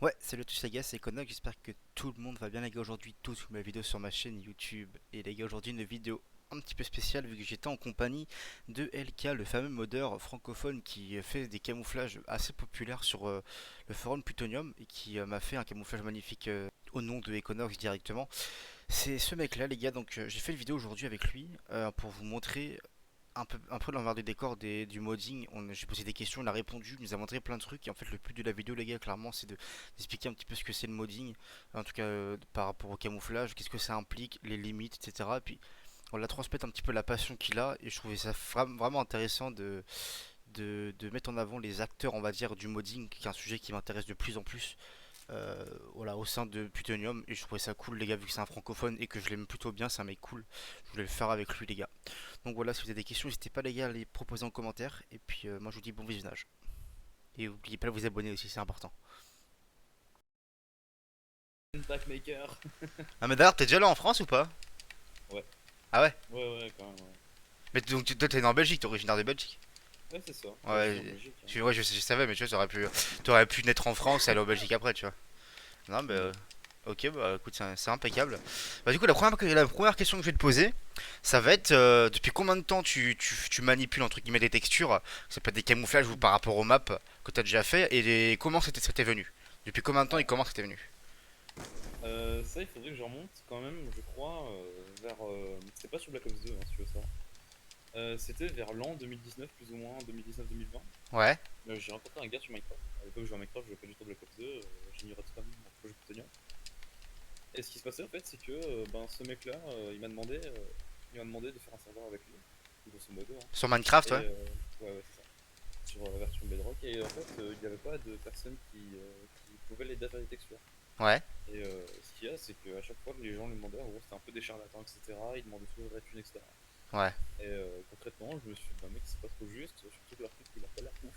Ouais, salut à tous les gars, c'est Connor, j'espère que tout le monde va bien les gars aujourd'hui, tous ma vidéo sur ma chaîne YouTube. Et les gars, aujourd'hui une vidéo un petit peu spéciale vu que j'étais en compagnie de LK, le fameux modeur francophone qui fait des camouflages assez populaires sur le forum Plutonium et qui m'a fait un camouflage magnifique au nom de Econox directement. C'est ce mec là les gars, donc j'ai fait une vidéo aujourd'hui avec lui pour vous montrer un peu l'envers du décor du modding. J'ai posé des questions, il a répondu, il nous a montré plein de trucs. Et en fait, le but de la vidéo, les gars, clairement, c'est d'expliquer un petit peu ce que c'est le modding, en tout cas par rapport au camouflage, qu'est-ce que ça implique, les limites, etc. Et puis, on la transmettre un petit peu la passion qu'il a. Et je trouvais ça vraiment intéressant de mettre en avant les acteurs, on va dire, du modding, qui est un sujet qui m'intéresse de plus en plus. Voilà, au sein de Plutonium, et je trouvais ça cool les gars vu que c'est un francophone et que je l'aime plutôt bien, c'est un mec cool, je voulais le faire avec lui les gars. Donc voilà, si vous avez des questions, n'hésitez pas les gars à les proposer en commentaire, et puis moi je vous dis bon visionnage. Et n'oubliez pas de vous abonner aussi, c'est important. Packmaker. Ah mais d'ailleurs, t'es déjà là en France ou pas? Ouais, Ah ouais. ouais, quand même, ouais. Mais donc toi t'es né en Belgique, t'es originaire de Belgique? Ouais, c'est ça. Bah, je vis en Ouais, Belgique, hein. ouais, je savais, mais tu vois, t'aurais pu naître en France et aller en Belgique après, tu vois. Non, mais Ouais. ok, bah écoute, c'est impeccable. Bah, du coup, la première question que je vais te poser, ça va être depuis combien de temps tu manipules entre guillemets des textures, ça peut être des camouflages ou par rapport aux maps que tu as déjà fait, et comment c'était venu? Depuis combien de temps et Ah, comment c'était venu? ça, il faudrait que je remonte quand même, je crois, vers. C'était pas sur Black Ops 2, hein, si tu veux ça. C'était vers l'an 2019, plus ou moins, 2019-2020. Ouais, J'ai rencontré un gars sur Minecraft. À l'époque, je jouais à Minecraft, je jouais pas du tout à Black Ops 2, j'ignorais totalement mon projet Plutonium. Et ce qui se passait, en fait, c'est que ben, ce mec-là, il m'a demandé de faire un serveur avec lui, grosso modo, hein. sur Minecraft, ouais. Et ouais, c'est ça. Sur la version Bedrock, et en fait il n'y avait pas de personne qui pouvait les data les textures. Ouais, Et ce qu'il y a, c'est qu'à chaque fois que les gens lui demandaient, en gros c'était un peu des charlatans, etc. Ils demandaient toujours de la thune, etc. ouais, Et concrètement, je me suis dit, bah mec, c'est pas trop juste, surtout que leur truc il a pas l'air ouf.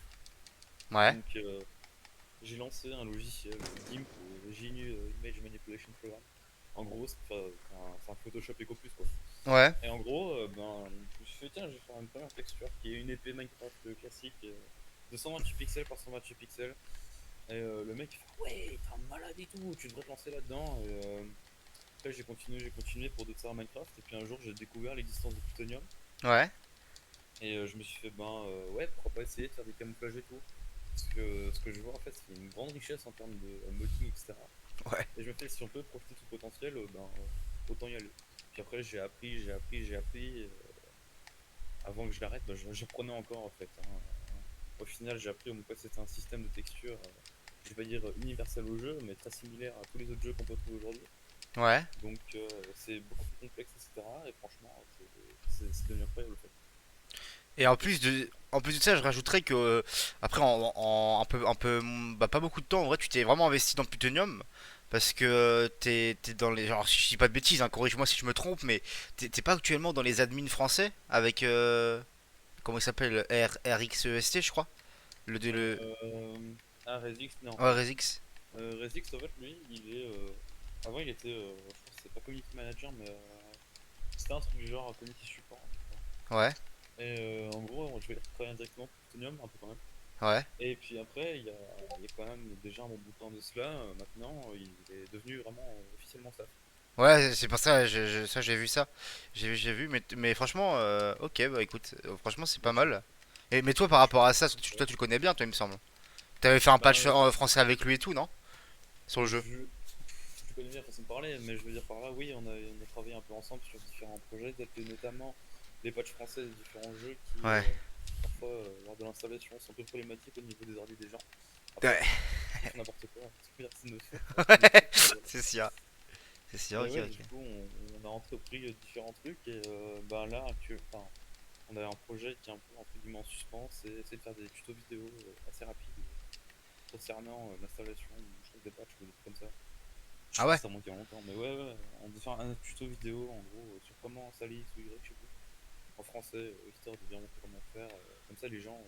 ouais, Donc j'ai lancé un logiciel, GIMP, GNU Image Manipulation Program. En gros, c'est un Photoshop Eco Plus quoi. ouais, Et en gros, ben, je me suis fait, tiens, je vais faire une première texture qui est une épée Minecraft classique, de 128 pixels par 128 pixels. Et le mec il fait ouais, t'es un malade et tout, tu devrais te lancer là-dedans. Et après j'ai continué pour d'autres serveurs Minecraft. Et puis un jour j'ai découvert l'existence de Plutonium. ouais, Et je me suis fait ben ouais, pourquoi pas essayer de faire des camouflages et tout. Parce que ce que je vois en fait c'est une grande richesse en termes de modding, etc. ouais. Et je me fais si on peut profiter de ce potentiel, ben autant y aller. Puis après j'ai appris. Avant que je l'arrête, bah, j'apprenais encore en fait, hein. Au final, j'ai appris au moins que c'était un système de texture, je vais pas dire universel au jeu, mais très similaire à tous les autres jeux qu'on peut trouver aujourd'hui. Ouais. Donc c'est beaucoup plus complexe, etc. Et franchement, c'est devenu incroyable en fait. Et en plus de ça, je rajouterais que après un peu, bah, pas beaucoup de temps, en vrai, tu t'es vraiment investi dans Plutonium parce que t'es dans les, genre si je dis pas de bêtises, hein, corrige-moi si je me trompe, mais t'es pas actuellement dans les admins français avec comment il s'appelle RXEST, je crois, le Ah, Rezix, non. ouais, ResX. Rezix, en fait, lui, avant, il était. Je crois que c'est pas community manager, mais c'était un truc du genre community support, je crois. Ouais, Et en gros, je vais travailler indirectement pour Plutonium, un peu quand même. ouais. Et puis après, il y a quand même déjà un bon bout de temps de cela. Maintenant, il est devenu vraiment officiellement staff. Ouais, c'est pour ça, ça j'ai vu ça. J'ai vu, mais franchement, ok, bah écoute, franchement c'est pas Bien sûr. mal. Et, mais toi par rapport à ça, toi tu le connais bien, toi il me semble. T'avais fait un Ben, patch français avec lui et tout, non? Sur le jeu. je connais bien la façon de parler, mais je veux dire par là, oui, on a travaillé un peu ensemble sur différents projets, notamment les patchs français des différents jeux qui, Ouais. parfois, lors de l'installation, sont un peu problématiques au niveau des ordi des gens. Après, Ouais, ils font n'importe quoi, personne ne fait, personne ne fait, mais voilà. c'est sûr. C'est sûr, Mais ok, ouais, ok. du coup, on a entrepris différents trucs, et ben là, enfin, on a un projet qui est un peu entre guillemets en suspens, c'est de faire des tutos vidéo assez rapides concernant l'installation, je trouve des patchs ou des trucs comme ça. Je Ah sais pas ouais? si ça monte il y a longtemps, mais ouais, on veut faire un tuto vidéo en gros sur comment installer X ou Y, je sais plus, en français, histoire de bien montrer comment faire. Comme ça, les gens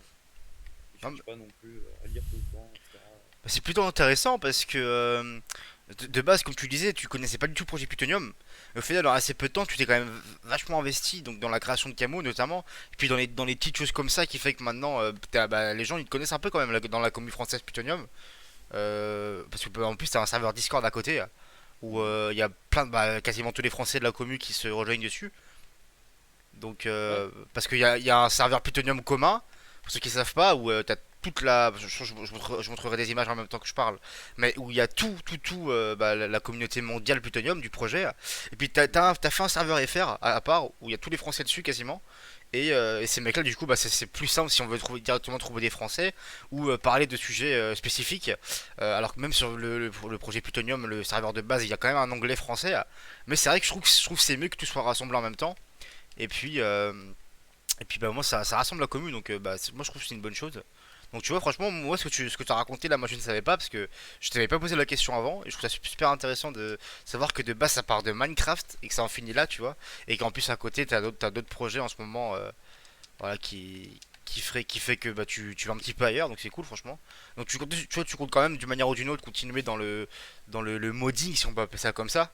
ils Non, mais- cherchent pas non plus à lire tout le temps, etc. bah, c'est plutôt intéressant parce que de base, comme tu disais, tu connaissais pas du tout le projet Plutonium. Au final, en assez peu de temps, tu t'es quand même vachement investi donc dans la création de camo notamment, et puis dans les petites choses comme ça qui fait que maintenant bah, les gens ils te connaissent un peu quand même dans la commune française Plutonium. Parce que en plus t'as un serveur Discord à côté où Mhm. il y a plein de, bah, quasiment tous les Français de la commu qui se rejoignent dessus. Donc, Ouais. parce qu'il y a un serveur Plutonium commun, pour ceux qui savent pas, où t'as toute la. Je montrerai des images en même temps que je parle, mais où il y a bah, la communauté mondiale Plutonium du projet. Et puis t'as fait un serveur FR à part, où il y a tous les Français dessus quasiment. Et ces mecs-là, du coup, bah, c'est plus simple si on veut directement trouver des Français ou parler de sujets spécifiques. Alors que même sur le projet Plutonium, le serveur de base, il y a quand même un onglet français. Mais c'est vrai que je trouve que c'est mieux que tout soit rassemblé en même temps. Et puis, euh, et puis bah, moi, ça rassemble la commune, donc bah, moi je trouve que c'est une bonne chose. Donc tu vois, franchement, moi ce que tu as raconté là, moi je ne savais pas parce que je t'avais pas posé la question avant et je trouve ça super intéressant de savoir que de base ça part de Minecraft et que ça en finit là, tu vois. Et qu'en plus à côté t'as d'autres projets en ce moment voilà, qui fait que bah, tu vas un petit peu ailleurs, donc c'est cool franchement. Donc tu vois, tu comptes quand même d'une manière ou d'une autre continuer le modding, si on peut appeler ça comme ça,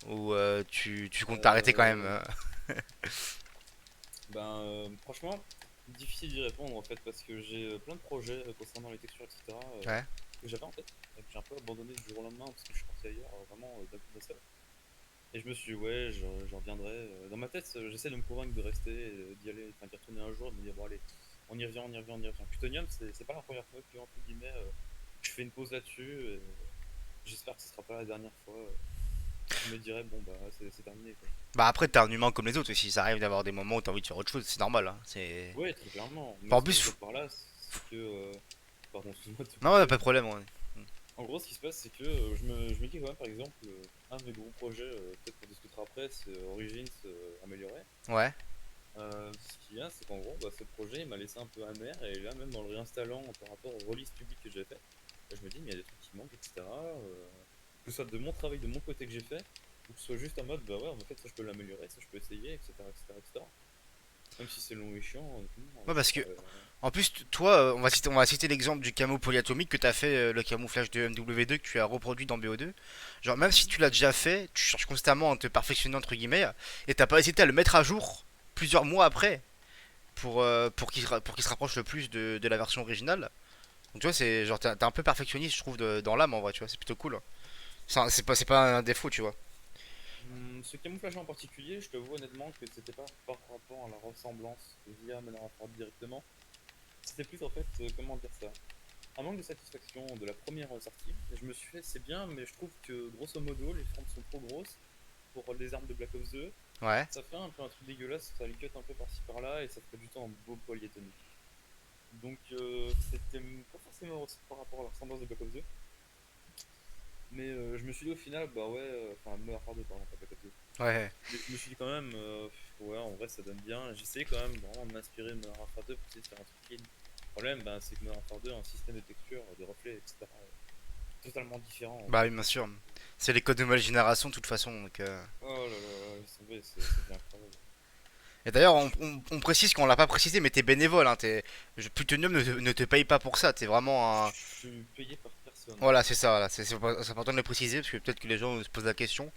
ou tu comptes t'arrêter quand même. Euh, Franchement, difficile d'y répondre en fait parce que j'ai plein de projets concernant les textures, etc. Ouais, Que j'avais en tête et que j'ai un peu abandonné du jour au lendemain parce que je suis parti ailleurs vraiment d'un coup d'un seul. Et je me suis dit, ouais, j'en reviendrai. Dans ma tête, j'essaie de me convaincre de rester, d'y aller, enfin d'y retourner un jour, de me dire, bon, allez, on y revient, on y revient, on y revient. Plutonium, c'est pas la première fois que, entre guillemets, je fais une pause là-dessus. Et j'espère que ce sera pas la dernière fois. Je me dirais, bon, bah, c'est terminé, quoi. bah après t'es un humain comme les autres aussi, ça arrive d'avoir des moments où t'as envie de faire autre chose, c'est normal, hein. C'est. Ouais, très clairement. Mais Enfin, en ce que je veux plus, dire par là, c'est que. Pardon, excuse-moi de te non, ouais, couper. pas de problème, ouais. En gros, ce qui se passe, c'est que je me dis quand même, par exemple, un de mes gros projets, peut-être qu'on discutera après, c'est Origins amélioré. Ouais. Ce qu'il y a, c'est qu'en gros, bah, ce projet il m'a laissé un peu amer, et là, même en le réinstallant par rapport aux releases publiques que j'ai fait, bah, je me dis, mais il y a des trucs qui manquent, etc. Que ce soit de mon travail, de mon côté que j'ai fait, ou que ce soit juste en mode, bah ouais, en fait, ça je peux l'améliorer, ça je peux essayer, etc. etc., etc. Même si c'est long et chiant, honnêtement, Ouais, parce que, ça, en plus, toi, on va citer l'exemple du camo polyatomique que t'as fait, le camouflage de MW2 que tu as reproduit dans BO2. Genre, même si mhm. tu l'as déjà fait, tu cherches constamment à te perfectionner, entre guillemets, et t'as pas hésité à le mettre à jour plusieurs mois après pour qu'il se rapproche le plus de la version originale. Donc, tu vois, c'est genre, t'es un peu perfectionniste, je trouve, dans l'âme en vrai, tu vois, c'est plutôt cool. C'est pas un défaut, tu vois. Ce camouflage en particulier, je te vois honnêtement que c'était pas par rapport à la ressemblance via Menarafort directement. C'était plus en fait, comment dire ça, un manque de satisfaction de la première sortie. Et je me suis fait, c'est bien, mais je trouve que grosso modo, les formes sont trop grosses pour les armes de Black Ops 2. Ouais. Ça fait un peu un truc dégueulasse, ça les cut un peu par-ci par-là et ça ferait du temps en beau polyatomique. Donc c'était pas forcément aussi par rapport à la ressemblance de Black Ops 2. Mais je me suis dit au final, bah ouais, enfin, Modern Warfare 2, pardon, pas Black Ops 2. Ouais. Mais je me suis dit quand même, ouais, en vrai ça donne bien. J'essayais quand même vraiment de m'inspirer de Modern Warfare 2 pour essayer de faire un truc clean. Le problème, bah, c'est que Modern Warfare 2 a un système de texture, de reflets, etc. Totalement différent. Bah oui, bien sûr. C'est les codes de nouvelle génération, de toute façon, donc. Oh là là, laisse tomber, c'est bien incroyable. Et d'ailleurs, on précise qu'on l'a pas précisé, mais t'es bénévole, hein, Plutonium ne te paye pas pour ça, t'es vraiment un. Je suis payé par personne. Voilà, c'est ça, voilà. C'est important de le préciser, parce que peut-être que les gens se posent la question.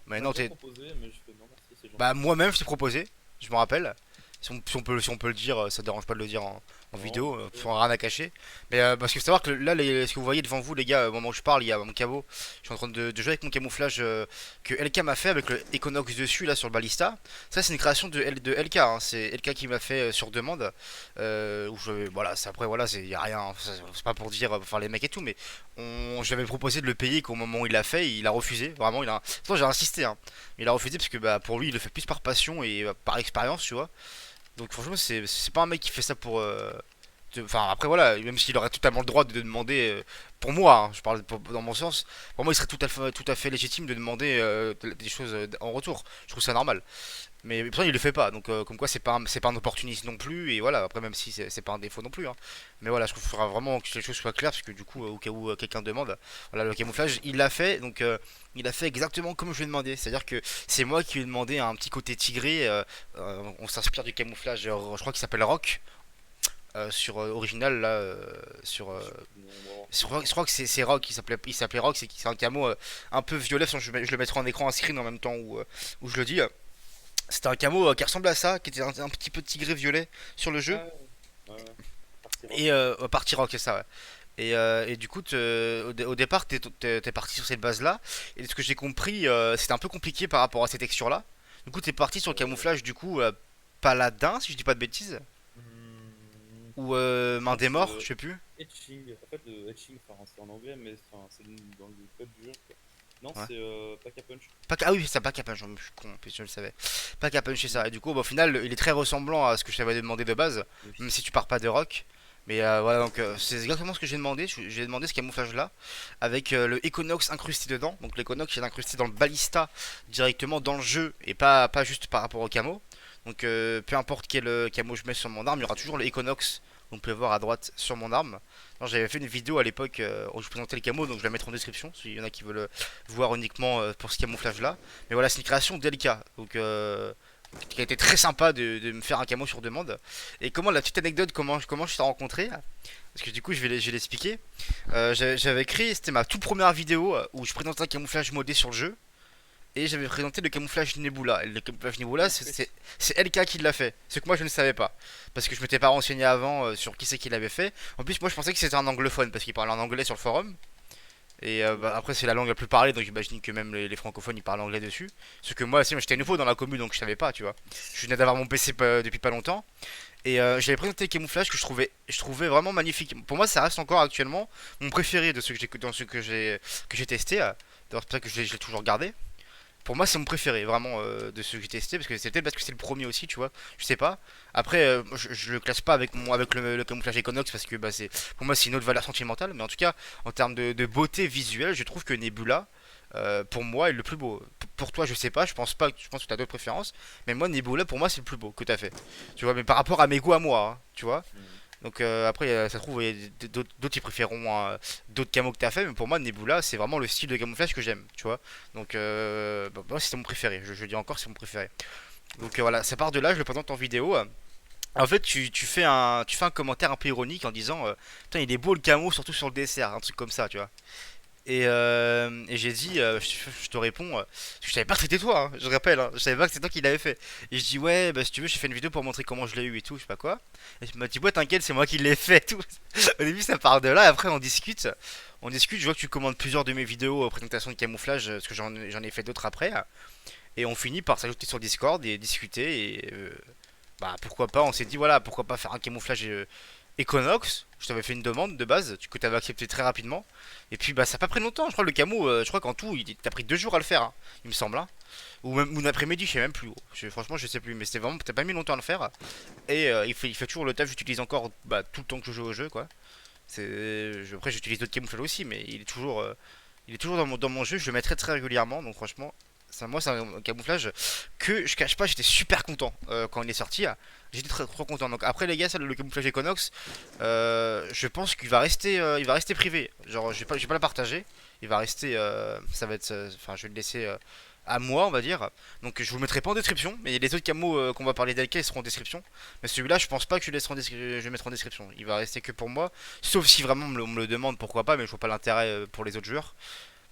On Mais m'a non, déjà t'es. proposé, mais je fais non merci, c'est Bah, gentil. moi-même, je t'ai proposé, je me rappelle. Si on peut le dire, ça dérange pas de le dire en Non, vidéo, bien sûr. on a rien à cacher. Mais parce que faut savoir que là, ce que vous voyez devant vous, les gars, au moment où je parle, il y a mon cabot. Je suis en train de jouer avec mon camouflage que LK m'a fait avec le Equinox dessus, là, sur le Ballista. Ça, c'est une création de LK, hein. C'est LK qui m'a fait sur demande. Voilà, après, voilà, y a rien. C'est pas pour dire, enfin, les mecs et tout, mais je lui avais proposé de le payer qu'au moment où il l'a fait, il a refusé. Vraiment, pourtant, j'ai insisté, hein. Mais il a refusé parce que bah, pour lui, il le fait plus par passion et par expérience, tu vois. Donc franchement, c'est pas un mec qui fait ça pour. Enfin, après voilà, même s'il aurait totalement le droit de demander, pour moi, hein, je parle dans mon sens, pour moi il serait tout à fait légitime de demander des choses en retour. Je trouve ça normal. Mais pourtant il le fait pas, donc comme quoi c'est pas un opportuniste non plus, et voilà, après même si c'est pas un défaut non plus. Hein. Mais voilà, je trouve qu'il faudra vraiment que les choses soient claires, parce que du coup, au cas où quelqu'un demande, voilà, le camouflage, il l'a fait, donc il a fait exactement comme je lui ai demandé. C'est-à-dire que c'est moi qui lui ai demandé un petit côté tigré, on s'inspire du camouflage, je crois qu'il s'appelle Rock, sur original là sur Je sais plus le nom, on va voir. je crois que c'est Rock, il s'appelait Rock, c'est un camo un peu violet, je le mettrai en écran en screen en même temps où je le dis. C'était un camo qui ressemble à ça, qui était un petit peu tigré violet sur le jeu. Ah, ouais, ouais. Partie rock. Et partie Rock, c'est ça, ouais. Et du coup, au départ, t'es parti sur cette base-là. Et de ce que j'ai compris, c'était un peu compliqué par rapport à ces textures-là. Du coup, t'es parti sur le Euh, camouflage, du coup, paladin, si je dis pas de bêtises. Ou je main crois que des c'est morts, je sais plus. etching. En fait, le etching, enfin, c'est en anglais, mais enfin, c'est dans le code du jeu, quoi. Non, Ouais. c'est pack a punch. Ah oui, c'est pas Capun, je suis con, je le savais. Pas Capun chez ça. Et du coup, bah, au final, il est très ressemblant à ce que je t'avais demandé de base, Oui. même si tu pars pas de rock. Mais voilà, donc c'est exactement ce que j'ai demandé. J'ai demandé ce camouflage là, avec le Equinox incrusté dedans. Donc l'Equinox il est incrusté dans le balista directement dans le jeu et pas juste par rapport au camo. Donc peu importe quel camo je mets sur mon arme, il y aura toujours le Equinox. Vous pouvez voir à droite sur mon arme. J'avais fait une vidéo à l'époque où je présentais le camo, donc je vais la mettre en description s'il y en a qui veulent voir uniquement pour ce camouflage là. Mais voilà, c'est une création d'Elka, donc qui a été très sympa de me faire un camo sur demande. Et comment la petite anecdote, comment je t'ai rencontré, parce que du coup je vais l'expliquer. J'avais créé, c'était ma toute première vidéo où je présentais un camouflage modé sur le jeu. Et j'avais présenté le camouflage Nebula. Et le camouflage Nebula, Ah, oui. c'est LK qui l'a fait. Ce que moi je ne savais pas. Parce que je m'étais pas renseigné avant sur qui c'est qui l'avait fait. En plus, moi je pensais que c'était un anglophone parce qu'il parlait en anglais sur le forum. Et bah, Ouais. après, c'est la langue la plus parlée, donc j'imagine que même les francophones ils parlent anglais dessus. Ce que moi, aussi, j'étais nouveau dans la commune, donc je savais pas, tu vois. Je venais d'avoir mon PC depuis pas longtemps. Et j'avais présenté le camouflage que je trouvais vraiment magnifique. Pour moi, ça reste encore actuellement mon préféré de ceux que dans ceux que j'ai testé. D'ailleurs, c'est pour ça que je l'ai toujours gardé. Pour moi, c'est mon préféré, vraiment, de ceux que j'ai testé, parce que c'est peut-être parce que c'est le premier aussi, tu vois. Je sais pas. Après, je le classe pas avec avec le camouflage Econox, parce que bah, pour moi, c'est une autre valeur sentimentale. Mais en tout cas, en termes de beauté visuelle, je trouve que Nebula, pour moi, est le plus beau. Pour toi, je sais pas, je pense que tu as d'autres préférences. Mais moi, Nebula, pour moi, c'est le plus beau que tu as fait. Tu vois, mais par rapport à mes goûts à moi, hein, tu vois. Hmm. Donc après, ça se trouve, il y a d'autres qui préféreront d'autres camos que t'as fait, mais pour moi, Nebula, c'est vraiment le style de camouflage que j'aime, tu vois. Donc bah, moi, c'est mon préféré, je dis encore, c'est mon préféré. Donc voilà, ça part de là, je le présente en vidéo. En fait, tu fais un commentaire un peu ironique en disant putain, il est beau le camo, surtout sur le dessert, un truc comme ça, tu vois. Et j'ai dit, je te réponds, je savais pas que c'était toi, hein, je rappelle, hein, je savais pas que c'était toi qui l'avais fait. Et je dis, ouais, bah si tu veux, j'ai fait une vidéo pour montrer comment je l'ai eu et tout, je sais pas quoi. Et tu m'as dit, ouais, t'inquiète, c'est moi qui l'ai fait, tout. Au début, ça part de là, et après, on discute, je vois que tu commandes plusieurs de mes vidéos présentation de camouflage, parce que j'en ai fait d'autres après. Et on finit par s'ajouter sur Discord et discuter, et bah pourquoi pas, on s'est dit, voilà, pourquoi pas faire un camouflage Equinox, je t'avais fait une demande de base, que t'avais accepté très rapidement. Et puis bah ça a pas pris longtemps, je crois le camo, je crois qu'en tout, il t'a pris 2 jours à le faire, hein, il me semble. Hein. Ou même ou un après-midi, je sais même plus. Franchement, je sais plus, mais c'était vraiment, t'as pas mis longtemps à le faire. Et il fait toujours le taf, j'utilise encore bah, tout le temps que je joue au jeu, quoi. Après, j'utilise d'autres camouflages aussi, mais il est toujours dans mon jeu, je le mets très très régulièrement, donc franchement, moi c'est un camouflage que je cache pas, j'étais super content quand il est sorti. J'étais très trop content. Donc après les gars, ça, le camouflage Econox, je pense il va rester privé. Genre je vais pas le partager. Il va rester, ça va être, enfin je vais le laisser à moi on va dire. Donc je vous le mettrai pas en description, mais les autres camos qu'on va parler d'Elka ils seront en description. Mais celui-là je pense pas que je vais mettre en description. Il va rester que pour moi, sauf si vraiment on me le demande pourquoi pas, mais je vois pas l'intérêt pour les autres joueurs.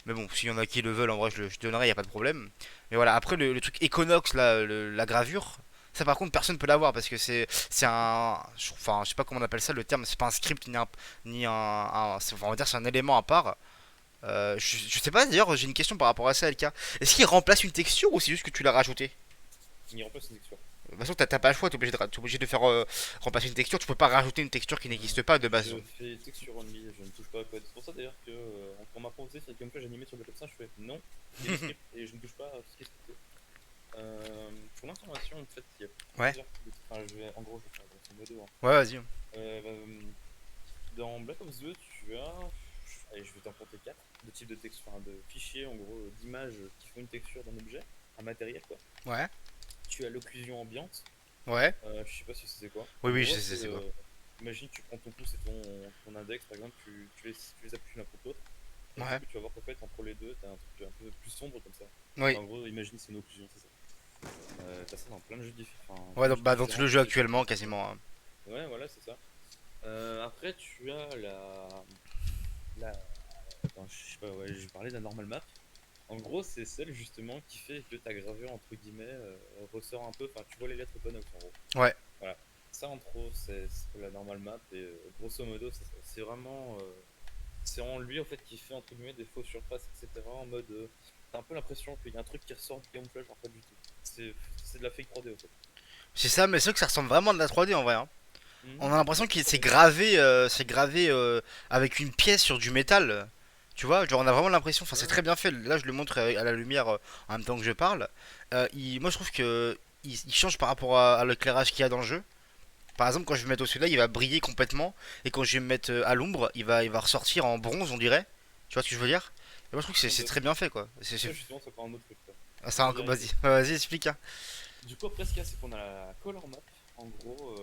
Mais bon, s'il y en a qui le veulent, en vrai, je donnerai, y a pas de problème. Mais voilà, après, le truc Econox, là, la gravure, ça par contre, personne peut l'avoir parce que c'est un. Enfin, je sais pas comment on appelle ça, le terme, c'est pas un script on va dire, c'est un élément à part. Je sais pas, d'ailleurs, j'ai une question par rapport à ça, LK. Est-ce qu'il remplace une texture ou c'est juste que tu l'as rajouté? Il remplace une texture. De toute façon, t'as pas le choix, t'es obligé de faire remplacer une texture, tu peux pas rajouter une texture qui n'existe pas de base. Je fais texture only, je ne touche pas à code. C'est pour ça d'ailleurs que quand on m'a proposé c'est comme ça j'animais sur le top 5, je fais non, il y a des scripts et je ne touche pas à tout ce qui est scripté. Pour l'information, en fait, il y a Ouais, plusieurs types de. Enfin, en gros, je vais faire grosso modo. Hein. ouais, vas-y. Dans Black Ops 2, tu as. Allez, je vais t'en compter 4 de types de textures, enfin, de fichiers en gros d'images qui font une texture d'un objet, un matériel quoi. Ouais, Tu as l'occlusion ambiante, ouais. je sais pas si c'est quoi. Oui, En oui, gros, c'est quoi. imagine tu prends ton pouce et ton index par exemple, tu les appuies l'un contre l'autre, et du Ouais, coup tu vas voir qu'en fait entre les deux t'as un truc un peu plus sombre comme ça. oui. En gros, imagine c'est une occlusion, c'est ça. T'as ça dans plein de jeux, Ouais, bah, dans tout le différents, jeu c'est actuellement, différentes textures. quasiment. Hein. Ouais, voilà, c'est ça. Après, tu as attends, je sais pas, ouais, je parlais de la normal map. En gros, c'est celle justement qui fait que ta gravure, entre guillemets, ressort un peu. Enfin, tu vois les lettres Equinox en gros. Ouais. Voilà. Ça, en trop, c'est la normal map. Et grosso modo, c'est ça. C'est vraiment. c'est en lui en fait qui fait entre guillemets des fausses surfaces, etc. En mode, t'as un peu l'impression qu'il y a un truc qui ressort du camouflage, alors pas du tout. C'est de la fake 3D en fait. C'est ça, mais c'est vrai que ça ressemble vraiment à de la 3D en vrai, hein. On a Mhm, l'impression c'est que très c'est gravé avec une pièce sur du métal. Tu vois, genre on a vraiment l'impression, enfin c'est ouais, très bien fait. Là, je le montre à la lumière en même temps que je parle. Moi, je trouve que il change par rapport à l'éclairage qu'il y a dans le jeu. Par exemple, quand je vais me mettre au soleil, il va briller complètement, et quand je vais me mettre à l'ombre, il va ressortir en bronze, on dirait. Tu vois ce que je veux dire? Et moi, je trouve que c'est bah, très bien fait, quoi. ça justement c'est encore un autre truc ça. Ah, Je te dirais vas-y, exact. vas-y, explique, hein. Du coup après ce qu'il y a c'est qu'on a la color map, en gros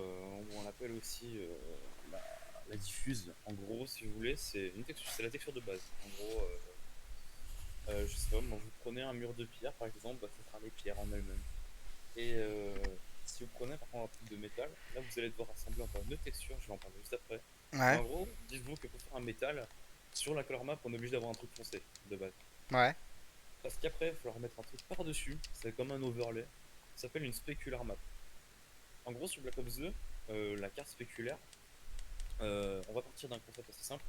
on l'appelle aussi la, la diffuse. En gros si vous voulez c'est une texture, c'est la texture de base. En gros je sais pas, moi, vous prenez un mur de pierre par exemple, bah, ça sera les pierres en elles-mêmes. Et si vous prenez par contre un truc de métal, là vous allez devoir assembler encore une autre texture, je vais en parler juste après. Mais Ouais, en gros, dites-vous que pour faire un métal, sur la color map, on est obligé d'avoir un truc foncé de base. ouais, Parce qu'après, il va falloir mettre un truc par-dessus, c'est comme un overlay, ça s'appelle une specular map. En gros, sur Black Ops 2, la carte spéculaire, on va partir d'un concept assez simple.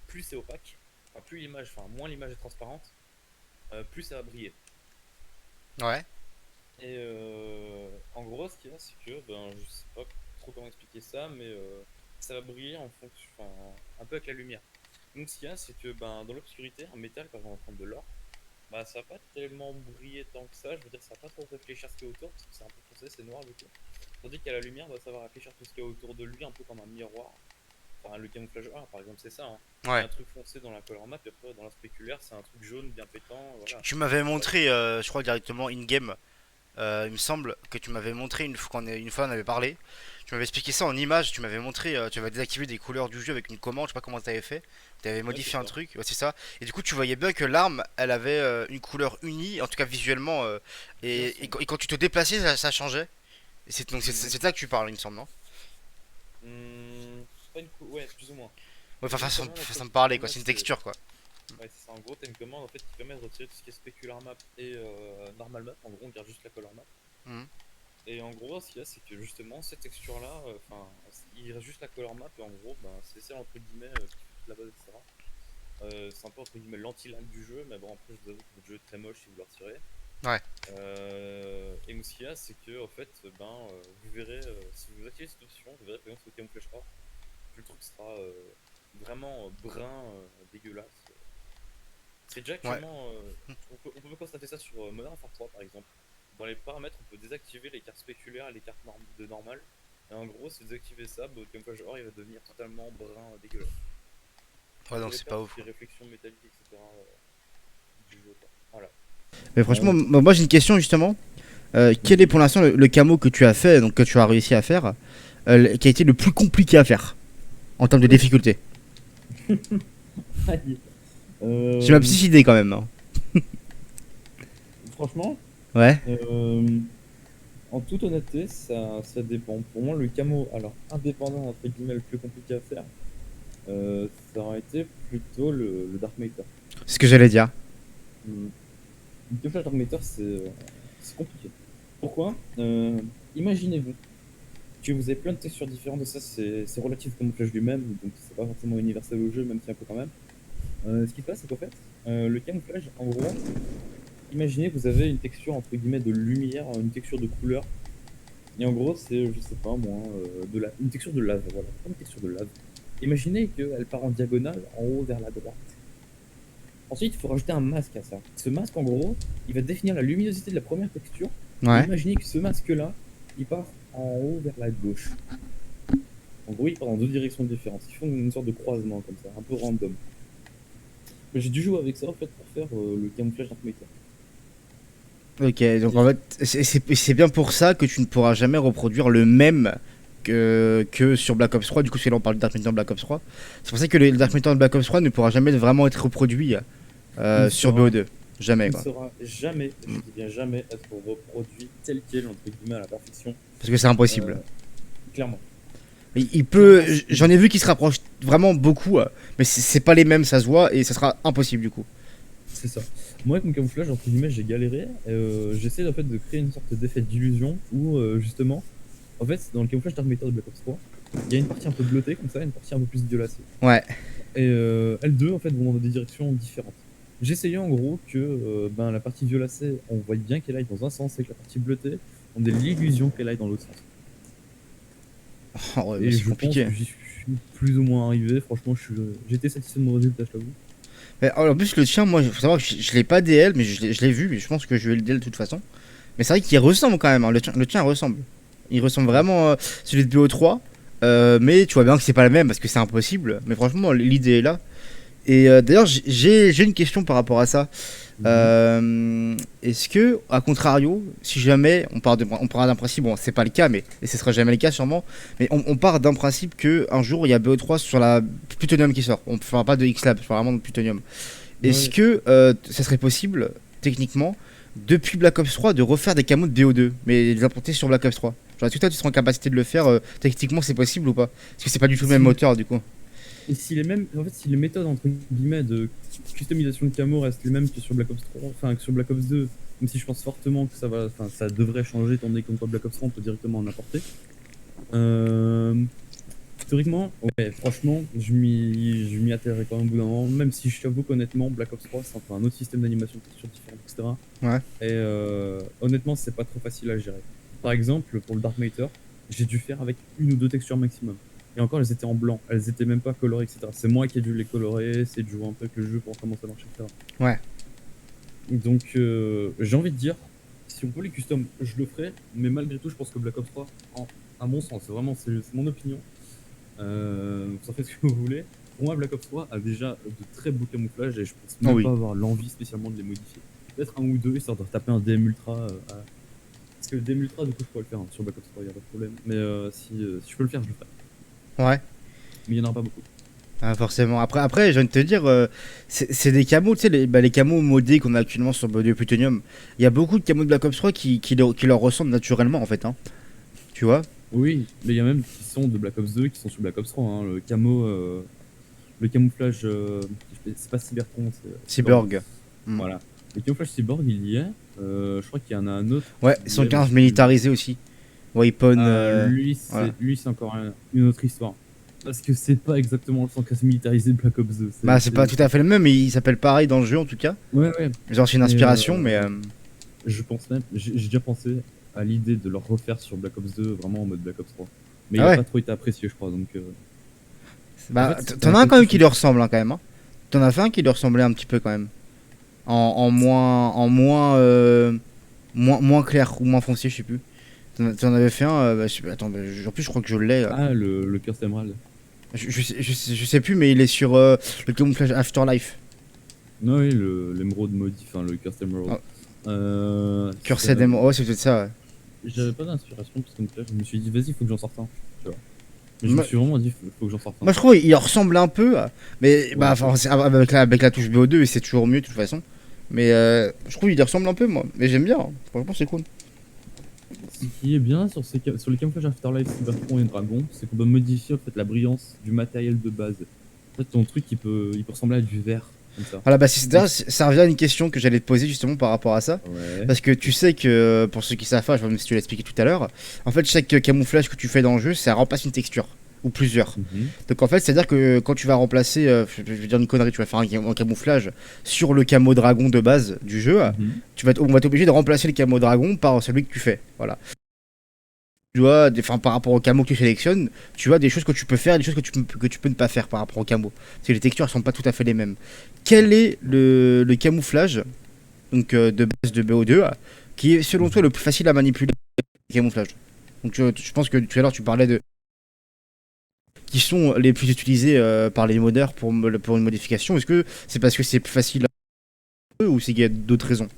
Plus c'est opaque, enfin plus l'image, enfin moins l'image est transparente, plus ça va briller. ouais. Et en gros, ce qu'il y a, c'est que, ben, je sais pas trop comment expliquer ça, mais ça va briller en fonction, enfin, un peu avec la lumière. Donc, ce qu'il y a, c'est que, ben, dans l'obscurité, un métal, par exemple, on va prendre de l'or, bah, ça va pas tellement briller tant que ça. Je veux dire, ça va pas trop réfléchir ce qu'il y a autour, parce que c'est un peu foncé, c'est noir du coup. Tandis qu'à la lumière, bah, ça va réfléchir tout ce qu'il y a autour de lui, un peu comme un miroir. Enfin, le camouflage A, par exemple, c'est ça. Hein. Il y a Ouais. un truc foncé dans la color map, et après, dans la spéculaire, c'est un truc jaune bien pétant, voilà. Tu m'avais Ça va être- montré, je crois directement in-game, il me semble que tu m'avais montré une fois on avait parlé. Tu m'avais expliqué ça en image, tu m'avais montré, tu avais désactivé des couleurs du jeu avec une commande, je sais pas comment tu avais fait. Tu avais Ouais, c'est modifié un ça. truc, ouais, c'est ça. Et du coup, tu voyais bien que l'arme, elle avait une couleur unie, en tout cas visuellement, Bien sombre. et quand tu te déplaçais, ça changeait. Et c'est donc Mhm. c'est ça que tu parles, il me semble, non? Pas une ouais, plus ou moins. Ouais, enfin, T'as une commande en fait façon de qui parler, quoi, permet c'est une de. texture, quoi. Ouais, c'est ça. En gros, t'as une commande en fait qui permet de retirer tout ce qui est specular map et normal map. En gros, on garde juste la color map. Mhm. Et en gros, ce qu'il y a, c'est que justement, cette texture-là, enfin, il reste juste la color map et en gros, ben, c'est celle entre guillemets qui fait toute la base, etc. C'est un peu entre guillemets l'anti-lag du jeu, mais bon, après, je vous avoue que votre jeu est très moche si vous le retirez. Ouais. Et ce qu'il y a, c'est que en fait, ben, vous verrez, si vous activez cette option, vous verrez par exemple sur le camouflage or, que le truc sera vraiment brun, dégueulasse. C'est déjà Ouais. actuellement, on peut constater ça sur Modern Warfare 3 par exemple. Dans les paramètres, on peut désactiver les cartes spéculaires et les cartes de normal. Et en gros, si vous désactivez ça, bah, le camouflage or il va devenir totalement brun, dégueulasse. Ouais, Vous donc allez c'est perdre pas toutes ouf, les quoi. réflexions métalliques, etc. Du jeu. Quoi. Voilà. Mais franchement, Euh, moi j'ai une question justement. Quel est Mhm. pour l'instant le camo que tu as fait, donc que tu as réussi à faire, qui a été le plus compliqué à faire en termes de difficulté? Aïe. J'ai ma Euh, petite idée quand même, hein. Franchement, Ouais, euh, en toute honnêteté, ça dépend. Pour moi, le camo, alors indépendant entre guillemets, le plus compliqué à faire, ça aurait été plutôt le Dark Matter. c'est ce que j'allais dire. Hmm. Le camouflage Dark Matter, c'est compliqué. Pourquoi? Imaginez-vous que vous avez plein de textures différentes, et ça, c'est relatif au camouflage lui-même, donc c'est pas forcément universel au jeu, même si un peu quand même. Ce qui se passe, c'est qu'en fait, le camouflage, en gros, imaginez que vous avez une texture entre guillemets de lumière, une texture de couleur, et en gros, c'est, je sais pas moi, une texture de lave, voilà, comme une texture de lave. Imaginez qu'elle part en diagonale, en haut vers la droite. Ensuite, il faut rajouter un masque à ça. Ce masque, en gros, il va définir la luminosité de la première texture, et Ouais. imaginez que ce masque-là, il part en haut vers la gauche. En gros, il part dans deux directions différentes. Ils font une sorte de croisement comme ça, un peu random. Mais j'ai dû jouer avec ça en fait pour faire le camouflage Dark Matter. Ok, donc en fait, c'est bien pour ça que tu ne pourras jamais reproduire le même que sur Black Ops 3. Du coup, c'est là on parle de Dark Matter Black Ops 3. C'est pour ça que le Dark Matter de Black Ops 3 ne pourra jamais vraiment être reproduit Il sur sera, BO2. Jamais, il quoi. sera jamais, je Mm. dis bien jamais, être reproduit tel quel, entre guillemets, à la perfection. Parce que c'est Euh, impossible. Clairement. Il peut. Clairement, J'en ai vu qui se rapprochent vraiment beaucoup, mais c'est pas les mêmes, ça se voit, et ça sera impossible du coup. c'est ça. Moi, avec mon camouflage, entre guillemets, j'ai galéré. J'essaie en fait de créer une sorte d'effet d'illusion où, justement, en fait, dans le camouflage Dark Matter de Black Ops 3, il y a une partie un peu bleutée comme ça, et une partie un peu plus violacée. Ouais. et elles deux en fait vont dans des directions différentes. J'essayais en gros que la partie violacée, on voit bien qu'elle aille dans un sens et que la partie bleutée, on ait l'illusion qu'elle aille dans l'autre sens. Oh, ouais, bah, Et c'est je pense compliqué. que j'y suis plus ou moins arrivé. Franchement, j'étais satisfait de mon résultat, je t'avoue. Mais, en plus, le tien, moi, il faut savoir que je l'ai pas DL, mais je l'ai vu, mais je pense que je vais le DL de toute façon. Mais c'est vrai qu'il ressemble quand même, hein, le tien ressemble. Il ressemble vraiment à celui de BO3. Mais tu vois bien que c'est pas le même parce que c'est impossible. Mais franchement, l'idée est là. Et d'ailleurs, j'ai une question par rapport à ça. Est-ce que, à contrario, si jamais on part d'un principe, bon, c'est pas le cas, mais et ce sera jamais le cas sûrement, mais on part d'un principe que un jour il y a BO3 sur la Plutonium qui sort. On ne fera pas de X-Lab, c'est vraiment de Plutonium. Est-ce Ouais. que ça serait possible, techniquement, depuis Black Ops 3, de refaire des camos de BO2, mais de les implanter sur Black Ops 3? Genre, est-ce que toi tu seras en capacité de le faire techniquement, c'est possible ou pas? Parce que c'est pas du tout le même moteur du coup. Et si les mêmes, en fait, si les méthodes entre guillemets de customisation de camo restent les mêmes que sur Black Ops 3, enfin que sur Black Ops 2, même si je pense fortement que ça va, enfin ça devrait changer étant donné que comme quoi Black Ops 3 on peut directement en apporter. Euh, Théoriquement, ouais, franchement, je m'y atterrerai quand même au bout d'un moment, même si je t'avoue qu'honnêtement, Black Ops 3 c'est un autre système d'animation, texture différente, etc. Ouais. Et honnêtement, c'est pas trop facile à gérer. Par exemple, pour le Dark Matter, j'ai dû faire avec une ou deux textures maximum. Et encore, elles étaient en blanc, elles étaient même pas colorées, etc. C'est moi qui ai dû les colorer, c'est de jouer un peu avec le jeu pour voir comment ça marche, etc. Ouais. Donc, j'ai envie de dire, si on peut les custom, je le ferai, mais malgré tout, je pense que Black Ops 3, à mon sens, c'est mon opinion, vous en faites ce que vous voulez. Pour moi, Black Ops 3 a déjà de très beaux camouflages et je pense même Oh oui. pas avoir l'envie spécialement de les modifier. Peut-être un ou deux, histoire de taper un DM Ultra. Parce que le DM Ultra, du coup, je pourrais le faire hein, sur Black Ops 3, y a pas de problème. Mais si je peux le faire, je le ferai. Ouais. Mais il y en aura pas beaucoup. Ah, forcément. Après, je viens de te dire, c'est des camos, tu sais, les camos modés qu'on a actuellement sur BO2 Plutonium. Il y a beaucoup de camos de Black Ops 3 qui leur ressemblent naturellement en fait. Hein. Tu vois? Oui, mais il y a même qui sont de Black Ops 2 qui sont sur Black Ops 3. Hein. Le camouflage, c'est pas Cybertron, c'est Cyborg. Hmm. Voilà. Le camouflage Cyborg, il y est. Je crois qu'il y en a un autre. Ouais, Il y est, 115 mais militarisé aussi. Weapon. Voilà. lui, c'est encore une autre histoire. Parce que c'est pas exactement le 115 militarisé de Black Ops 2. Bah, c'est pas tout à fait le même, mais il s'appelle pareil dans le jeu en tout cas. Ouais, ouais. Genre, c'est une inspiration, mais. Je pense même, j'ai déjà pensé à l'idée de le refaire sur Black Ops 2, vraiment en mode Black Ops 3. Mais Ah il a ouais. pas trop été apprécié, je crois. Donc, Bah, en fait, t'en as un quand même qui lui ressemble hein, quand même. Hein. T'en as fait un qui lui ressemblait un petit peu quand même. En moins clair ou moins foncé, je sais plus. T'en avais fait un. Bah, attends, bah, en plus, je crois que je l'ai. Ah, le Cursed Emerald. Je sais plus, mais il est sur le camouflage Afterlife. Non, oui, l'émeraude maudit, enfin le Cursed Emerald. Cursed Emerald, ouais, c'est peut-être ça. Ouais. J'avais pas d'inspiration parce que là, je me suis dit, vas-y, faut que j'en sorte un. Tu vois. Mais je me suis vraiment dit, faut que j'en sorte un. Moi, je trouve il ressemble un peu, mais Ouais. bah, avec la touche BO2, c'est toujours mieux de toute façon. Mais je trouve il ressemble un peu, moi. Mais j'aime bien, hein. Franchement, c'est cool. Ce qui est bien sur les camouflages Afterlife, Cybertron et Dragon, c'est qu'on peut modifier en fait la brillance du matériel de base. En fait, ton truc il peut ressembler à du vert, comme ça. Voilà, bah, ça revient à une question que j'allais te poser justement par rapport à ça. Ouais. Parce que tu sais que, pour ceux qui savent pas, je sais pas même si tu l'as expliqué tout à l'heure, en fait, chaque camouflage que tu fais dans le jeu, ça remplace une texture. Ou plusieurs. Donc en fait, c'est-à-dire que quand tu vas remplacer, je vais dire une connerie, tu vas faire un camouflage sur le camo dragon de base du jeu, on va t'obliger de remplacer le camo dragon par celui que tu fais. Voilà. Tu vois, par rapport au camo que tu sélectionnes, tu vois des choses que tu peux faire et des choses que tu peux ne pas faire par rapport au camo. Parce que les textures elles sont pas tout à fait les mêmes. Quel est le camouflage donc, de base de BO2 qui est selon toi le plus facile à manipuler le camouflage? Donc je pense que tout à l'heure tu parlais de qui sont les plus utilisés par les modeurs pour une modification. Est-ce que c'est parce que c'est plus facile à eux ou c'est qu'il y a d'autres raisons?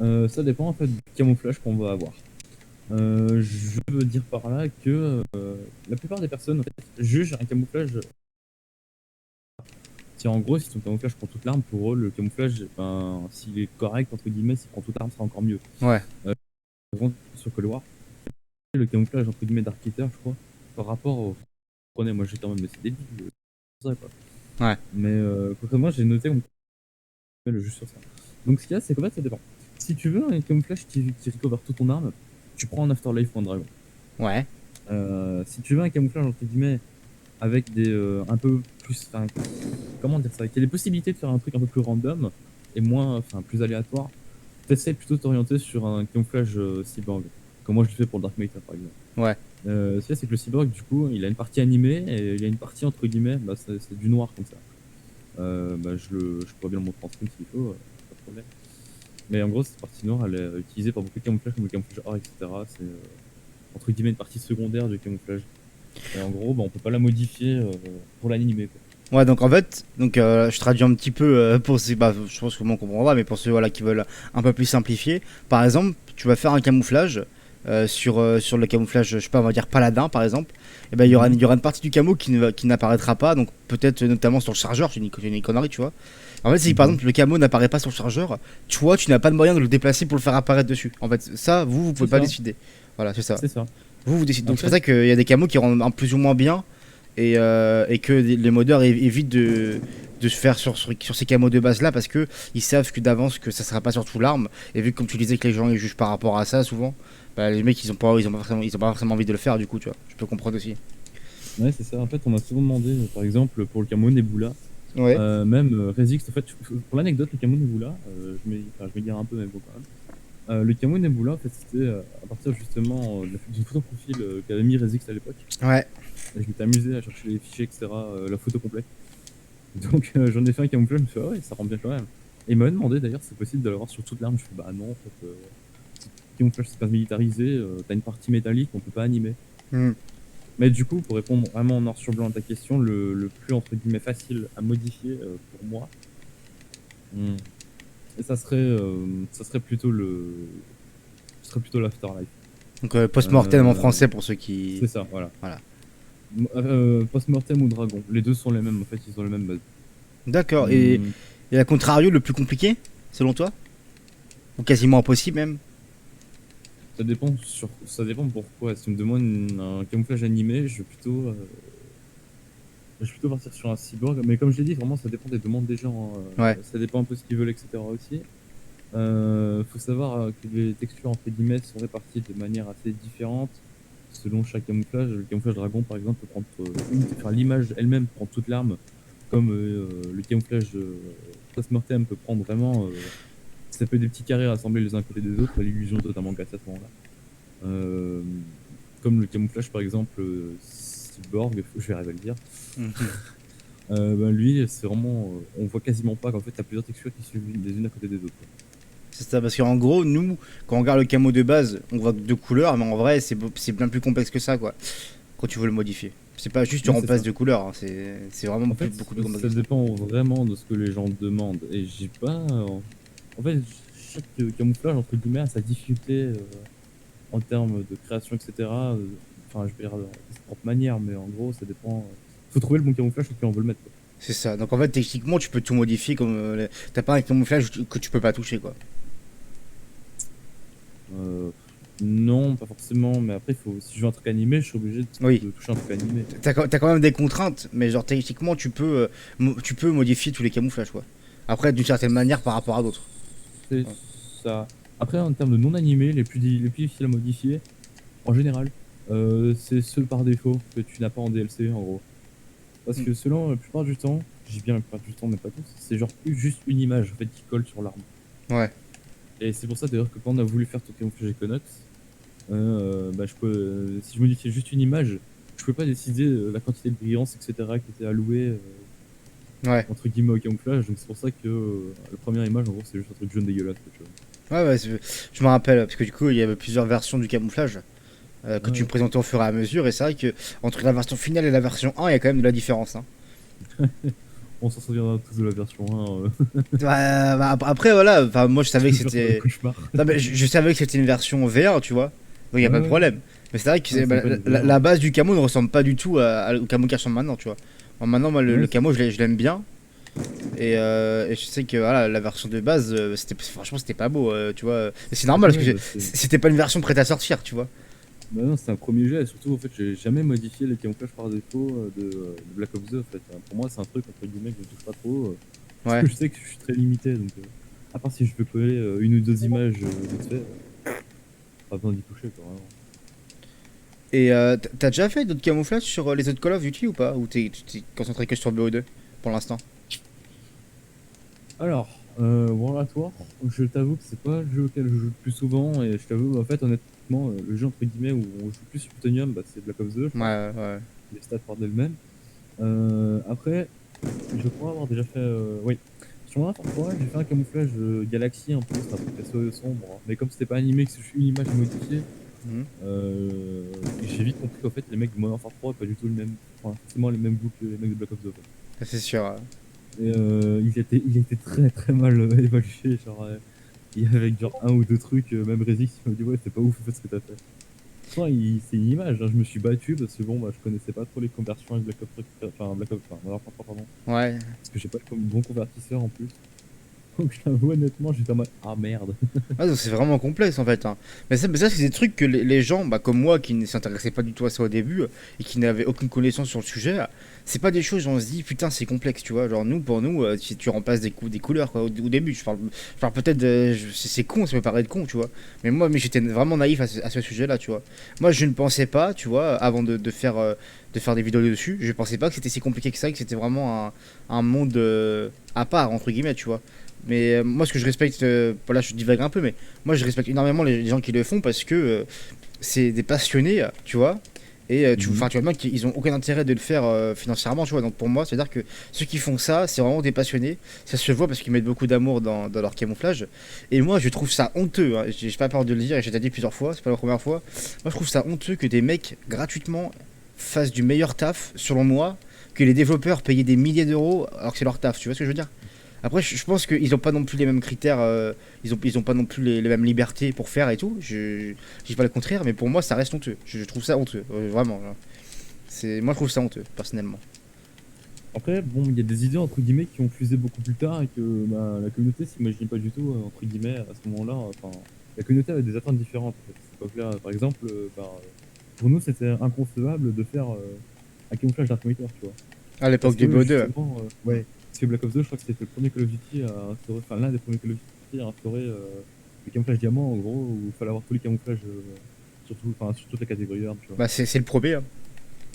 Ça dépend en fait du camouflage qu'on va avoir. Je veux dire par là que la plupart des personnes en fait, jugent un camouflage. Si en gros, si ton camouflage prend toute l'arme, pour eux, le camouflage, ben, s'il est correct, entre guillemets, s'il prend toute l'arme, c'est encore mieux. Ouais. Sur Cold War, le camouflage, entre guillemets, Dark Eater, je crois, par rapport au. Prenez, moi j'étais en mode, mais c'est débile, ça quoi. Ouais. Mais concrètement, j'ai noté le jeu sur ça. Donc ce qu'il y a, c'est qu'en fait, ça dépend. Si tu veux un camouflage qui recover toute ton arme, tu prends un Afterlife ou un dragon. Ouais. Si tu veux un camouflage, entre guillemets, avec des un peu plus, enfin, comment dire ça, qui a des possibilités de faire un truc un peu plus random et moins, enfin plus aléatoire, t'essaies plutôt de t'orienter sur un camouflage cyborg, comme moi je le fais pour Dark Matter par exemple. Ouais. Ce qu'il y a, c'est que le cyborg, du coup, il a une partie animée et il y a une partie entre guillemets, bah, c'est du noir comme ça. Bah, je pourrais bien le montrer en screen s'il faut, pas de problème. Mais en gros, cette partie noire, elle est utilisée par beaucoup de camouflages comme le camouflage or, etc. C'est entre guillemets une partie secondaire du camouflage. Et en gros, bah, on peut pas la modifier pour l'animer, quoi. Ouais, donc en fait, je traduis un petit peu pour ceux, bah, je pense que tout le monde comprendra, mais pour ceux voilà, qui veulent un peu plus simplifier, par exemple, tu vas faire un camouflage sur le camouflage, je sais pas, on va dire paladin par exemple, et ben Mhm. il y aura une partie du camo qui n'apparaîtra pas, donc peut-être notamment sur le chargeur, c'est une connerie, tu vois. En fait, si par Mhm. exemple le camo n'apparaît pas sur le chargeur, tu n'as pas de moyen de le déplacer pour le faire apparaître dessus. En fait, ça, vous C'est pouvez pas ça, décider. Voilà, c'est ça. c'est ça. Vous décidez. En Donc c'est pour fait, ça qu'il y a des camos qui rendent un plus ou moins bien et que les modeurs évitent de se faire sur ces camos de base là parce que ils savent que d'avance que ça sera pas sur tout l'arme et vu que comme tu disais que les gens ils jugent par rapport à ça souvent, bah, les mecs ils ont pas forcément envie de le faire du coup tu vois. Je peux comprendre aussi. ouais, c'est ça. En fait, on m'a souvent demandé, par exemple, pour le camo Nebula, Ouais. même Resix, en fait, pour l'anecdote, le camo Nebula, je vais dire un peu, mais bon, quand même. Le camo Nebula, en fait, c'était à partir justement d'une photo profil qu'avait mis Resix à l'époque. Ouais. Et je m'étais amusé à chercher les fichiers, etc., la photo complète. Donc j'en ai fait un camouflage, je me suis dit, ah ouais, ça rend bien quand même. Et il m'avait demandé d'ailleurs si c'est possible de l'avoir sur toute l'arme. Je me suis dit, bah non, en fait, camouflage c'est pas militarisé, t'as une partie métallique, on peut pas animer. Hmm. Mais du coup, pour répondre vraiment noir sur blanc à ta question, le plus entre guillemets facile à modifier pour moi, et ça serait plutôt l'Afterlife. Donc post-mortem en Euh, français pour ceux qui. c'est ça, voilà. Voilà. Post-mortem ou dragon, les deux sont les mêmes, en fait, ils ont les mêmes bases. D'accord. Hum, Et à contrario le plus compliqué selon toi ou quasiment impossible même. ça dépend pourquoi. Si tu me demandes un camouflage animé, je vais plutôt partir sur un cyborg. Mais comme je l'ai dit, vraiment, ça dépend des demandes des gens, hein. Ouais. Ça dépend un peu ce qu'ils veulent, etc. aussi. Faut savoir que les textures entre guillemets sont réparties de manière assez différente selon chaque camouflage. Le camouflage dragon, par exemple, peut prendre enfin, l'image elle-même prend toute l'arme, comme le camouflage post-mortem peut prendre vraiment. Ça peut être des petits carrés rassemblés les uns à côté des autres, l'illusion totalement cassée à ce moment-là. Euh, Comme le camouflage par exemple cyborg, je vais arriver à le dire. Mhm. Ben lui, c'est vraiment, on voit quasiment pas qu'en fait t'as plusieurs textures qui suivent les unes à côté des autres, quoi. C'est ça, parce qu'en gros, nous, quand on regarde le camo de base, on voit que deux couleurs, mais en vrai, c'est bien plus complexe que ça, quoi. Quand tu veux le modifier. C'est pas juste tu Ouais, c'est remplaces ça. deux couleurs, hein, c'est vraiment En fait, beaucoup plus complexe ça que ça. dépend vraiment de ce que les gens demandent. Et j'ai pas. En fait, chaque camouflage, entre guillemets, a sa difficulté en termes de création, etc. Enfin, je vais dire de sa propre manière, mais en gros, ça dépend. Faut trouver le bon camouflage sur lequel on veut le mettre, quoi. C'est ça. Donc en fait, techniquement, tu peux tout modifier comme. T'as pas un camouflage que tu peux pas toucher, quoi. Euh, non, pas forcément, mais après, si je veux un truc animé, je suis obligé Oui. de toucher un truc animé. T'as quand même des contraintes, mais genre techniquement, tu peux modifier tous les camouflages, quoi. Après, d'une certaine manière par rapport à d'autres. C'est Ouais. ça. Après, en termes de non animés, les plus difficiles à modifier, en général, c'est ceux par défaut que tu n'as pas en DLC, en gros. Parce Mm. que selon la plupart du temps, j'ai bien la plupart du temps, mais pas tous, c'est genre juste une image en fait qui colle sur l'arme. Ouais. Et c'est pour ça d'ailleurs que quand on a voulu faire tout camouflage Equinox, bah, si je modifiais juste une image, je peux pas décider la quantité de brillance, etc. qui était allouée Ouais. entre guillemets au camouflage. Donc c'est pour ça que la première image, en gros, c'est juste un truc jaune dégueulasse, quoi, tu Ouais, ouais, je me rappelle, parce que du coup, il y avait plusieurs versions du camouflage que vois. tu me présentais au fur et à mesure, et c'est vrai que entre la version finale et la version 1, il y a quand même de la différence, hein. On s'en souviendra tous de la version 1. Après, voilà, enfin, moi je savais que Toujours sur le c'était. cauchemar. Non, mais je savais que c'était une version VR, tu vois, donc il n'y a Ouais, pas de ouais. problème. Mais c'est vrai que Ouais, bah, c'est pas une la VR. base du camo ne ressemble pas du tout au camo qui ressemble maintenant, tu vois. Bon, maintenant, moi, Ouais, le camo, je l'aime bien. Et je sais que voilà, la version de base, franchement, c'était pas beau, tu vois. Et c'est normal parce ouais, que bah, c'était pas une version prête à sortir, tu vois. bah non, c'est un premier jet, et surtout, en fait, j'ai jamais modifié les camouflages par défaut de Black Ops 2, en fait. Pour moi, c'est un truc, entre guillemets, que je touche pas trop, parce Ouais. que je sais que je suis très limité, donc, à part si je veux coller une ou deux images vite fait, pas besoin d'y toucher, quoi, vraiment. Et t'as déjà fait d'autres camouflages sur les autres Call of Duty ou pas? Ou t'es concentré que sur BO2 pour l'instant? Alors, World at War, je t'avoue que c'est pas le jeu auquel je joue le plus souvent, et je t'avoue, en fait, honnêtement, le jeu entre guillemets où on joue plus sur Plutonium, bah, c'est Black Ops 2, je Ouais, pense. ouais. Les stats parlent d'elles-mêmes. Après, je crois avoir déjà fait. Oui. Sur mon Infant 3, j'ai fait un camouflage galaxie un peu, c'est un truc assez sombre, hein. Mais comme c'était pas animé, que c'est juste une image modifiée, Mhm. j'ai vite compris qu'en fait, les mecs de Modern Warfare 3 pas du tout le même. Enfin, forcément les mêmes goûts que les mecs de Black Ops 2. Quoi. Ça, c'est sûr. Et il était très très mal évalué. Genre, il y avait avec genre un ou deux trucs, même Rezix, qui m'a dit ouais, c'est pas ouf en fait ce que t'as fait. Pourtant, c'est une image, hein. Je me suis battu parce que bon, bah, je connaissais pas trop les conversions avec Black Ops, enfin Black Ops, enfin Modern Warfare 3, pardon. Ouais. Parce que j'ai pas le bon convertisseur en plus. Donc j'avoue honnêtement, j'étais en mode ah merde. Ah, donc c'est vraiment complexe en fait, hein. Mais ça, c'est des trucs que les gens, bah, comme moi, qui ne s'intéressaient pas du tout à ça au début et qui n'avaient aucune connaissance sur le sujet, c'est pas des choses où on se dit putain, c'est complexe, tu vois. Genre, pour nous, si tu remplaces des couleurs quoi, au début, je parle peut-être, c'est con, ça peut paraître con, tu vois. Mais j'étais vraiment naïf à ce sujet-là, tu vois. Moi, je ne pensais pas, tu vois, avant de faire des vidéos dessus, je pensais pas que c'était si compliqué que ça, que c'était vraiment un monde à part, entre guillemets, tu vois. Mais moi, ce que je respecte, voilà, je divague un peu, mais moi, je respecte énormément les gens qui le font parce que c'est des passionnés, tu vois. Et Mhm. tu vois bien qu'ils ont aucun intérêt de le faire financièrement, tu vois. Donc pour moi, c'est-à-dire que ceux qui font ça, c'est vraiment des passionnés. Ça se voit parce qu'ils mettent beaucoup d'amour dans leur camouflage. Et moi, je trouve ça honteux, hein. J'ai pas peur de le dire, et j'ai déjà dit plusieurs fois, c'est pas la première fois. Moi, je trouve ça honteux que des mecs, gratuitement, fassent du meilleur taf, selon moi, que les développeurs payent des milliers d'euros alors que c'est leur taf. Tu vois ce que je veux dire? Après, je pense qu'ils n'ont pas non plus les mêmes critères, ils ont pas non plus les mêmes libertés pour faire et tout. Je dis pas le contraire, mais pour moi, ça reste honteux. Je trouve ça honteux, vraiment. Genre. Moi, je trouve ça honteux, personnellement. Après, bon, il y a des idées entre guillemets qui ont fusé beaucoup plus tard et que bah, la communauté s'imagine pas du tout entre guillemets à ce moment-là. Enfin, la communauté avait des attentes différentes en fait, à cette époque-là. Par exemple, bah, pour nous, c'était inconcevable de faire un camouflage Dark Matter, tu vois. À l'époque Parce du que BO2. justement, ouais, parce que Black Ops 2, je crois que c'était le premier Call of Duty à instaurer, enfin l'un des premiers Call of Duty à instaurer le camouflage diamant, en gros, où il fallait avoir tous les camouflages, enfin, sur toute la catégorie d'armes, tu vois. Bah, c'est le premier, hein.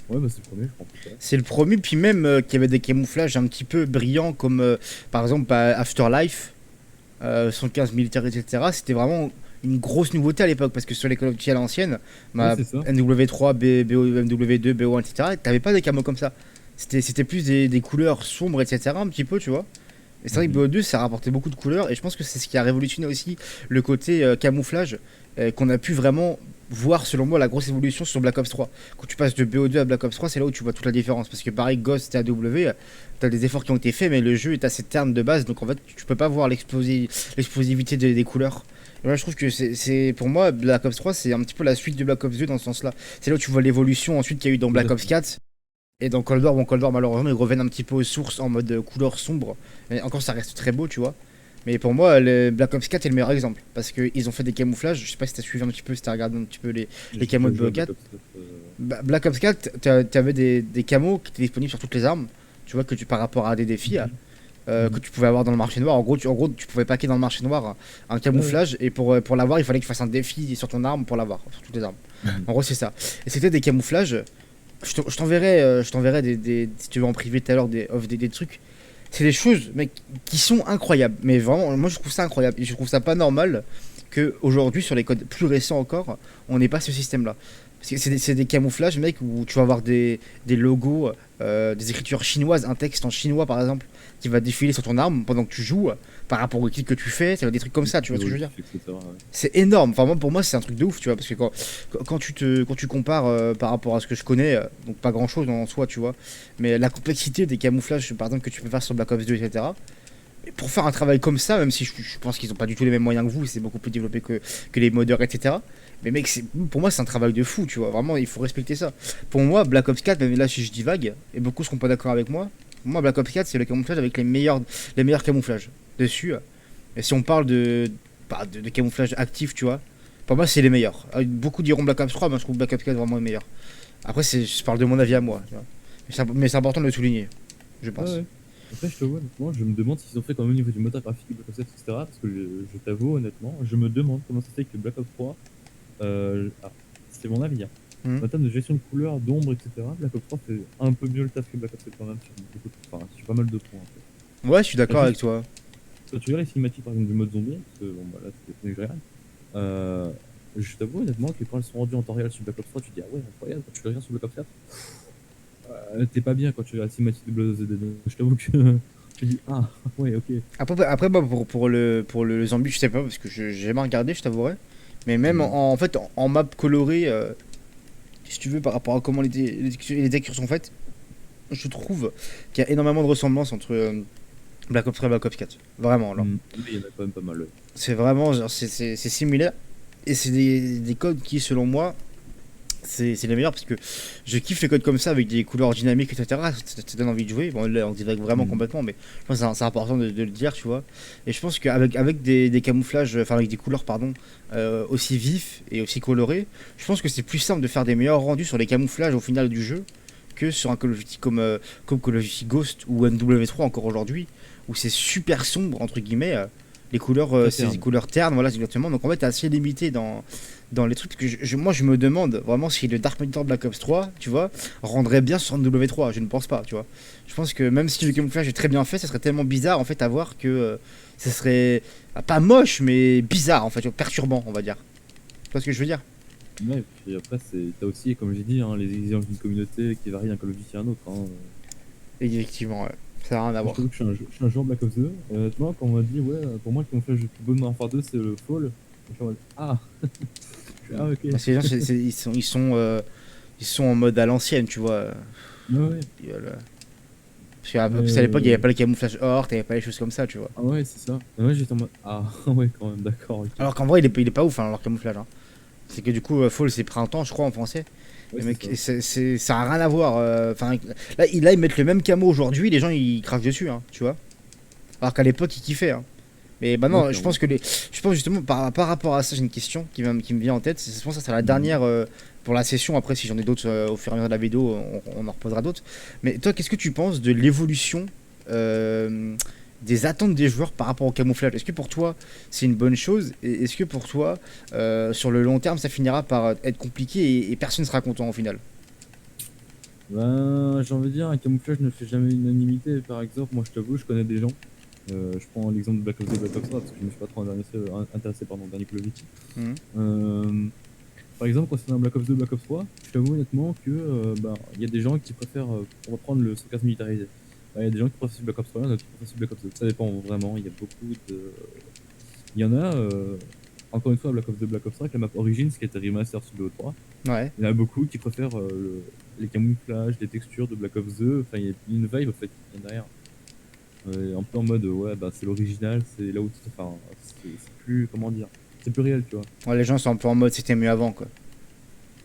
Ouais, bah c'est le premier, je crois, en plus, ouais. C'est le premier, puis même qu'il y avait des camouflages un petit peu brillants, comme par exemple bah, Afterlife, 115 militaires, etc. C'était vraiment une grosse nouveauté à l'époque, parce que sur les Call of Duty à l'ancienne, Ouais, bah, c'est ça. MW3, MW2, BO1, etc., t'avais pas des camos comme ça. C'était plus des couleurs sombres, etc., un petit peu, tu vois. Et c'est vrai que Mhm. BO2, ça rapportait beaucoup de couleurs, et je pense que c'est ce qui a révolutionné aussi le côté camouflage, qu'on a pu vraiment voir, selon moi, la grosse évolution sur Black Ops 3. Quand tu passes de BO2 à Black Ops 3, c'est là où tu vois toute la différence. Parce que pareil, Ghost et AW, t'as des efforts qui ont été faits, mais le jeu est assez terne de base, donc en fait, tu peux pas voir l'explosivité des couleurs. Et moi, je trouve que pour moi, Black Ops 3, c'est un petit peu la suite de Black Ops 2 dans ce sens-là. C'est là où tu vois l'évolution ensuite qu'il y a eu dans Tout Black à Ops fait. 4. Et dans Cold War, bon, Cold War, malheureusement, ils reviennent un petit peu aux sources en mode couleur sombre. Mais encore, ça reste très beau, tu vois. Mais pour moi, le Black Ops 4 est le meilleur exemple. Parce qu'ils ont fait des camouflages. Je sais pas si t'as suivi un petit peu, si t'as regardé un petit peu les J'ai camos pas de joué à BO4. Black Ops 4. Black Ops 4, t'avais des camos qui étaient disponibles sur toutes les armes. Tu vois, que tu par rapport à des défis Mhm. que Mhm. tu pouvais avoir dans le marché noir. En gros, tu pouvais paquer dans le marché noir un Ouais, ouais. camouflage. Et pour l'avoir, il fallait que tu fasses un défi sur ton arme pour l'avoir. Sur toutes les armes. Mhm. En gros, c'est ça. Et c'était des camouflages. Je t'enverrai si tu veux en privé tout à l'heure des trucs. C'est des choses, mec, qui sont incroyables. Mais vraiment, moi je trouve ça incroyable. Et je trouve ça pas normal qu'aujourd'hui, sur les codes plus récents encore, on n'ait pas ce système-là. Parce que c'est des camouflages, mec, où tu vas avoir des logos, des écritures chinoises, un texte en chinois par exemple, qui va défiler sur ton arme pendant que tu joues, par rapport au kill que tu fais, ça va être des trucs comme ça, tu vois ce que je veux dire? Etc. Ouais. C'est énorme. Enfin, pour moi, c'est un truc de ouf, tu vois. Parce que quand tu compares par rapport à ce que je connais, donc pas grand chose en soi, tu vois. Mais la complexité des camouflages, par exemple, que tu peux faire sur Black Ops 2, etc. Et pour faire un travail comme ça, même si je pense qu'ils ont pas du tout les mêmes moyens que vous, c'est beaucoup plus développé que les modeurs, etc. Mais mec, pour moi, c'est un travail de fou, tu vois. Vraiment, il faut respecter ça. Pour moi, Black Ops 4, même là, si je divague, et beaucoup seront pas d'accord avec moi, pour moi, Black Ops 4, c'est le camouflage avec les meilleurs camouflages dessus. Et si on parle de camouflage actif, tu vois, pour moi, c'est les meilleurs. Beaucoup diront Black Ops 3, mais je trouve Black Ops 4 vraiment le meilleur. Après, je parle de mon avis à moi, tu vois. Mais c'est important de le souligner, je Ouais, pense. ouais. Après, je te vois, honnêtement, je me demande s'ils ont fait quand même au niveau du moteur graphique de Black Ops 7, etc. Parce que je t'avoue, honnêtement, je me demande comment ça se fait que Black Ops 3, c'est mon avis, hein. En termes de gestion de couleurs, d'ombre, etc., Black Ops 3 fait un peu mieux le taf que Black Ops 4 quand même sur pas mal de points. En fait. Ouais, je suis d'accord avec Juste, toi. quand tu regardes les cinématiques par exemple du mode zombie, parce que bon, bah, là c'est des que je regarde, je t'avoue honnêtement que quand elles sont rendues en temps réel sur Black Ops 3, tu te dis ah ouais, incroyable, quand tu le regardes sur Black Ops 4, t'es pas bien quand tu regardes la cinématique de Blood of the Dead. Je t'avoue que tu dis ah ouais, ok. Après moi, pour le zombie, je sais pas, parce que j'ai jamais regardé, je t'avouerai. Mais même en fait, en map colorée, si tu veux, par rapport à comment les textures sont faites, je trouve qu'il y a énormément de ressemblances entre Black Ops 3 et Black Ops 4. Vraiment, là. Mais il y en a quand même pas mal. Ouais. C'est vraiment, genre, c'est similaire. Et c'est des codes qui, selon moi, c'est les meilleurs parce que je kiffe les codes comme ça avec des couleurs dynamiques, etc. Ça donne envie de jouer. Bon, là, on divague vraiment complètement, mais je pense que c'est important de le dire, tu vois. Et je pense qu'avec des camouflages, enfin, avec des couleurs, pardon, aussi vifs et aussi colorés, je pense que c'est plus simple de faire des meilleurs rendus sur les camouflages au final du jeu que sur un Call of Duty comme Call of Duty Ghost ou MW3 encore aujourd'hui, où c'est super sombre, entre guillemets. Les couleurs, c'est des couleurs ternes, voilà, exactement. Donc en fait, t'es assez limité dans les trucs que moi je me demande vraiment si le Dark Matter Black Ops 3, tu vois, rendrait bien sur W3. Je ne pense pas, tu vois. Je pense que même si le camouflage est très bien fait, ça serait tellement bizarre en fait à voir que ça serait pas moche, mais bizarre en fait, perturbant, on va dire. Tu vois ce que je veux dire? Ouais, et puis après, t'as aussi, comme j'ai dit, hein, les exigences d'une communauté qui varient d'un Call of Duty à un autre. Hein. Effectivement, ouais. Ça n'a rien à Je voir. t'avoue que je suis un joueur Black Ops 2. Honnêtement, quand on m'a dit, ouais, pour moi, le camouflage le plus beau de Modern Warfare 2, c'est le Fall. Je suis en mode, ah, ah, ok. Parce que les gens, ils sont en mode à l'ancienne, tu vois. Ouais, ouais. Parce qu'à l'époque, il n'y avait pas le camouflage or, t'avais pas les choses comme ça, tu vois. Ah, ouais, c'est ça. Et moi, j'étais en mode, ah, ouais, quand même, d'accord. Ok. Alors qu'en vrai, il est pas ouf, hein, leur camouflage. Hein. C'est que du coup, Fall, c'est printemps, je crois, en français. Ouais, Les mecs, c'est ça. ça a rien à voir. Enfin, là, ils mettent le même camo aujourd'hui, les gens, ils craquent dessus, hein, tu vois. Alors qu'à l'époque, ils kiffaient. Hein. Mais bah non, Ouais, je pense justement, par rapport à ça, j'ai une question qui me vient en tête. Je pense que ça sera la dernière pour la session. Après, si j'en ai d'autres au fur et à mesure de la vidéo, on en reposera d'autres. Mais toi, qu'est-ce que tu penses de l'évolution des attentes des joueurs par rapport au camouflage? Est-ce que pour toi, c'est une bonne chose? Et est-ce que pour toi, sur le long terme, ça finira par être compliqué et personne ne sera content au final? Ben, j'ai envie de dire, un camouflage ne fait jamais unanimité. Par exemple, moi, je t'avoue, je connais des gens. Je prends l'exemple de Black Ops 2 Black Ops 3 parce que je me suis pas trop intéressé par mon dernier Call of Duty. Par exemple, concernant Black Ops 2 Black Ops 3, je t'avoue honnêtement que il y a des gens qui préfèrent, on va prendre le sarcasme militarisé. Il y a des gens qui préfèrent Black Ops 3, il y en a d'autres qui préfèrent Black Ops 2. Ça dépend vraiment, il y a beaucoup de. Il y en a, encore une fois, Black Ops 2 Black Ops 3, avec la map Origins qui a été remaster sur BO3. Ouais. Il y en a beaucoup qui préfèrent les camouflages, les textures de Black Ops 2. Enfin, il y a une vibe en fait qui vient derrière. Un peu en mode ouais bah c'est l'original, c'est là où enfin c'est plus comment dire, c'est plus réel tu vois. Ouais, les gens sont un peu en mode c'était mieux avant, quoi.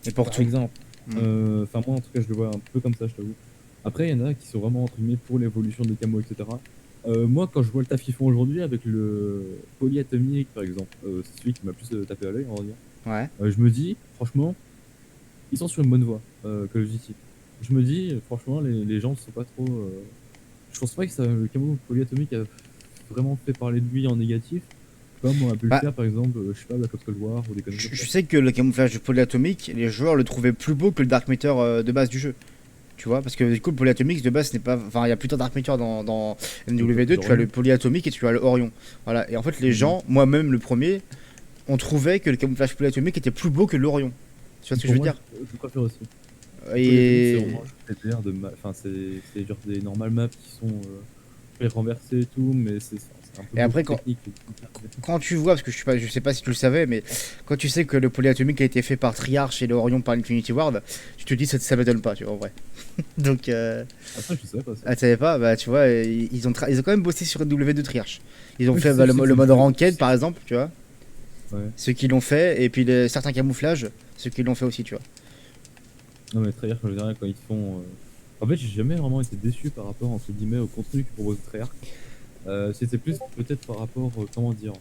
Et pour Par tout. exemple, enfin moi en tout cas je le vois un peu comme ça je t'avoue. Après il y en a qui sont vraiment entre guillemets pour l'évolution des camos etc. Moi quand je vois le taf qu'ils font aujourd'hui avec le polyatomique par exemple, c'est celui qui m'a plus tapé à l'œil on va dire. Ouais. Je me dis franchement ils sont sur une bonne voie Call of Duty. Je me dis franchement les gens ne sont pas trop je pense pas que le camo polyatomique a vraiment fait parler de lui en négatif, comme on a pu le faire par exemple, je sais pas, Black Ops Cold War ou des conneries comme ça. Je sais que le camouflage du polyatomique, les joueurs le trouvaient plus beau que le Dark Matter de base du jeu. Tu vois, parce que du coup, le polyatomique de base n'est pas. Enfin, il y a plutôt Dark Matter dans MW2, tu as le polyatomique et tu as le Orion. Voilà, et en fait, les gens, moi-même le premier, on trouvait que le camouflage polyatomique était plus beau que l'Orion. Tu vois ce que je veux dire? Je préfère aussi. Et. C'est genre des normales maps qui sont renversées et tout, mais c'est un peu Et après, technique. quand tu vois, parce que je sais pas si tu le savais, mais quand tu sais que le polyatomique a été fait par Triarch et le Orion par Infinity Ward, tu te dis ça m'étonne pas, tu vois, en vrai. Donc. Après, je savais pas ça. Ah, tu savais pas? Bah, tu vois, ils ont quand même bossé sur W2 Triarch. Ils ont Oui, fait c'est- le c'est- mode ranked, par exemple, tu vois. Ouais. Ceux qui l'ont fait, et puis certains camouflages, ceux qui l'ont fait aussi, tu vois. Non mais Treyarch en général quand ils font... En fait j'ai jamais vraiment été déçu par rapport entre guillemets au contenu que propose Treyarch. C'était plus peut-être par rapport, comment dire,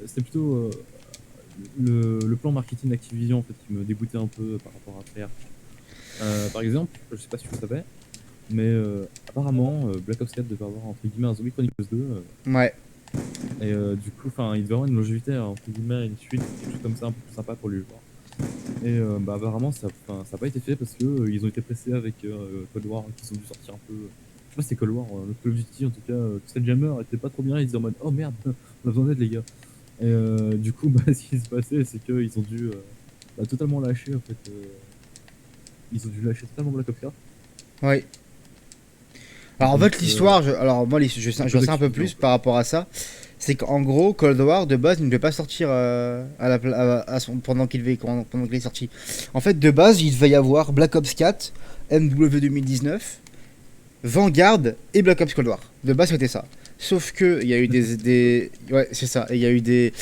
c'était plutôt le plan marketing d'Activision en fait qui me dégoûtait un peu par rapport à Treyarch. Par exemple, je sais pas si tu le savais, mais apparemment Black Ops 4 devait avoir entre guillemets un Zombie Chronicles 2. Ouais. Et du coup, il devait avoir une longévité, entre guillemets, une suite, quelque chose comme ça, un peu plus sympa pour les joueurs. Et apparemment, ça a pas été fait parce que ils ont été pressés avec Cold War, qui ont dû sortir un peu. Je sais pas si c'est Cold War, Call of Duty en tout cas, Sledgehammer était pas trop bien, ils étaient en mode oh merde, on a besoin d'aide les gars. Et du coup, ce qui se passait, c'est qu'ils ont dû totalement lâcher en fait. Ils ont dû lâcher totalement Black Ops 4. Ouais. Alors en Donc, fait l'histoire, alors moi je sais un peu plus par rapport à ça, c'est qu'en gros Cold War de base il ne devait pas sortir pendant qu'il est sorti. En fait de base il devait y avoir Black Ops 4, MW 2019, Vanguard et Black Ops Cold War. De base c'était ça. Sauf que il y a eu ouais c'est ça, et il y a eu des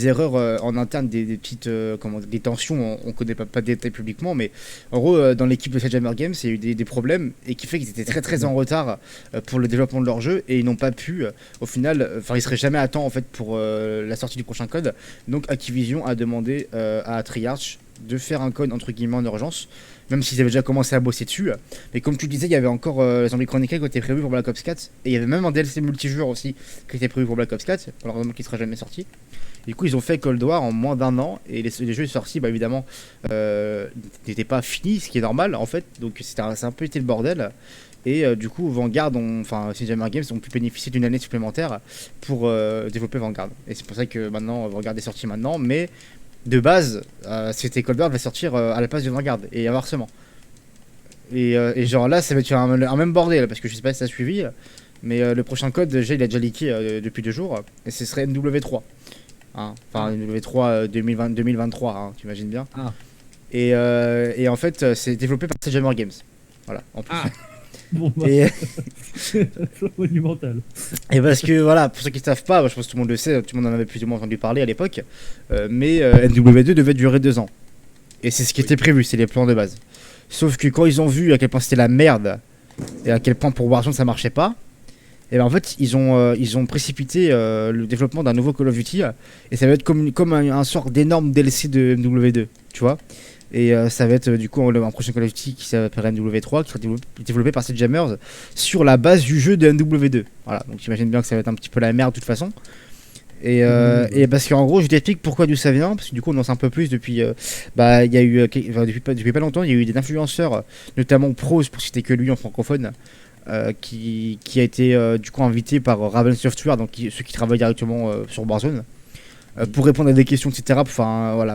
erreurs en interne, des petites des tensions, on connaît pas de détails publiquement, mais en gros dans l'équipe de Sledgehammer Games il y a eu des problèmes et qui fait qu'ils étaient très en retard pour le développement de leur jeu et ils n'ont pas pu au final, enfin ils seraient jamais à temps en fait pour la sortie du prochain code. Donc Activision a demandé à Treyarch de faire un code entre guillemets en urgence, même s'ils avaient déjà commencé à bosser dessus. Mais comme tu disais, il y avait encore Zombie Chronicle qui était prévu pour Black Ops 4, et il y avait même un DLC multijoueur aussi qui était prévu pour Black Ops 4, alors qui sera jamais sorti. Et du coup, ils ont fait Cold War en moins d'un an, et les jeux sortis, évidemment, n'étaient pas finis, ce qui est normal en fait, donc c'est un peu été le bordel. Et du coup, Vanguard, Sledgehammer Games ont pu bénéficier d'une année supplémentaire pour développer Vanguard. Et c'est pour ça que maintenant, Vanguard est sorti maintenant, mais de base, c'était Cold War va sortir à la place de Vanguard et inversement. Et genre là, ça va être un même bordel parce que je sais pas si ça a suivi, mais le prochain code, il a déjà leaké depuis 2 jours et ce serait MW3. Hein, enfin, MW3 2023, hein, tu imagines bien. Ah. Et en fait, c'est développé par Sledgehammer Games. Voilà, en plus. Ah. Bon, Et, c'est monumental. et parce que voilà, pour ceux qui ne savent pas, je pense que tout le monde le sait, tout le monde en avait plus ou moins entendu parler à l'époque, mais MW2 devait durer 2 ans. Et c'est ce qui était prévu, c'est les plans de base. Sauf que quand ils ont vu à quel point c'était la merde et à quel point pour Warzone ça marchait pas, et ben en fait ils ont précipité le développement d'un nouveau Call of Duty et ça va être comme un sort d'énorme DLC de MW2, tu vois. Et ça va être du coup un prochain Call of Duty qui s'appelle MW3 qui sera développé par Sledgehammer sur la base du jeu de MW2. Voilà, donc j'imagine bien que ça va être un petit peu la merde de toute façon. Et parce qu'en gros, je t'explique pourquoi d'où ça vient, parce que du coup, on en sait un peu plus depuis. Il y a eu depuis pas longtemps, il y a eu des influenceurs, notamment Prose pour citer que lui en francophone, qui a été du coup invité par Raven Software, donc ceux qui travaillent directement sur Warzone, pour répondre à des questions, etc.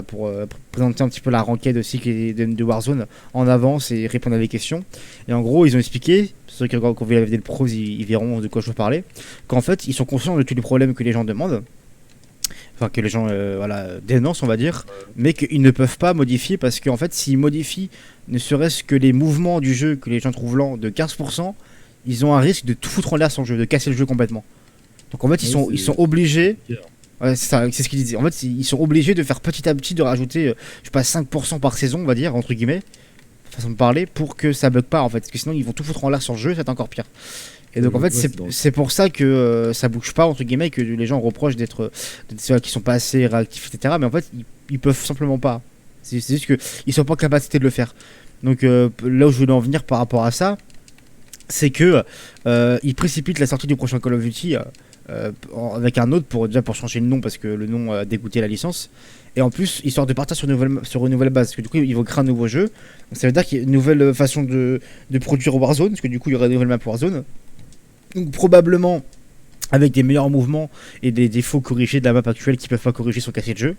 Pour présenter un petit peu la ranked aussi de Warzone en avance et répondre à des questions. Et en gros, ils ont expliqué, ceux qui quand vous l'avez vu le Prose, ils verront de quoi je veux parler, qu'en fait, ils sont conscients de tous les problèmes que les gens demandent. Enfin, que les gens dénoncent, on va dire, mais qu'ils ne peuvent pas modifier parce qu'en fait, s'ils modifient ne serait-ce que les mouvements du jeu que les gens trouvent lents de 15%, ils ont un risque de tout foutre en l'air son jeu, de casser le jeu complètement. Donc en fait, ils sont obligés. Ouais, c'est ce qu'ils disaient. En fait, ils sont obligés de faire petit à petit, de rajouter, je sais pas, 5% par saison, on va dire, entre guillemets, façon de parler, pour que ça bug pas en fait. Parce que sinon, ils vont tout foutre en l'air sur le jeu, c'est encore pire. Et donc en fait c'est pour ça que ça bouge pas entre guillemets, que les gens reprochent d'être qui sont pas assez réactifs, etc. Mais en fait ils peuvent simplement pas. C'est juste que ils sont pas en capacité de le faire. Donc là où je voulais en venir par rapport à ça, c'est que ils précipitent la sortie du prochain Call of Duty avec un autre pour changer le nom parce que le nom a dégoûté la licence. Et en plus, histoire de partir sur une nouvelle base, parce que du coup, ils vont créer un nouveau jeu. Donc, ça veut dire qu'il y a une nouvelle façon de produire Warzone, parce que du coup, il y aura une nouvelle map Warzone. Donc probablement avec des meilleurs mouvements et des défauts corrigés de la map actuelle qui peuvent pas corriger sur cassé de jeu.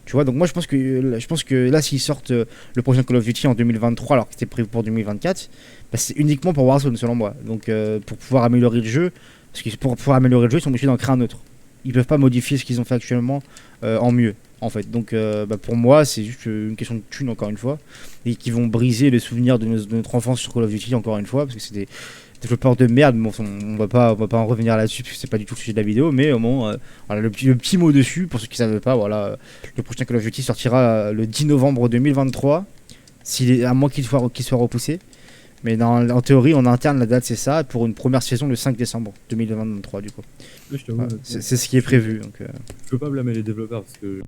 Tu vois, donc moi je pense que là s'ils sortent le prochain Call of Duty en 2023 alors que c'était prévu pour 2024, bah, c'est uniquement pour Warzone selon moi. Donc pour pouvoir améliorer le jeu, parce que pour pouvoir améliorer le jeu, ils sont obligés d'en créer un autre. Ils peuvent pas modifier ce qu'ils ont fait actuellement en mieux en fait. Donc pour moi c'est juste une question de thune encore une fois, et qui vont briser les souvenirs de notre enfance sur Call of Duty encore une fois, parce que c'est des développeurs de merde. Bon, on va pas en revenir là-dessus parce que c'est pas du tout le sujet de la vidéo, mais au moins voilà, le petit mot dessus pour ceux qui savent pas. Voilà, le prochain Call of Duty sortira le 10 novembre 2023, à moins qu'il soit repoussé. Mais en théorie, en interne, la date c'est ça, pour une première saison le 5 décembre 2023 du coup. Voilà, c'est ce qui est prévu. Donc, je peux pas blâmer les développeurs parce que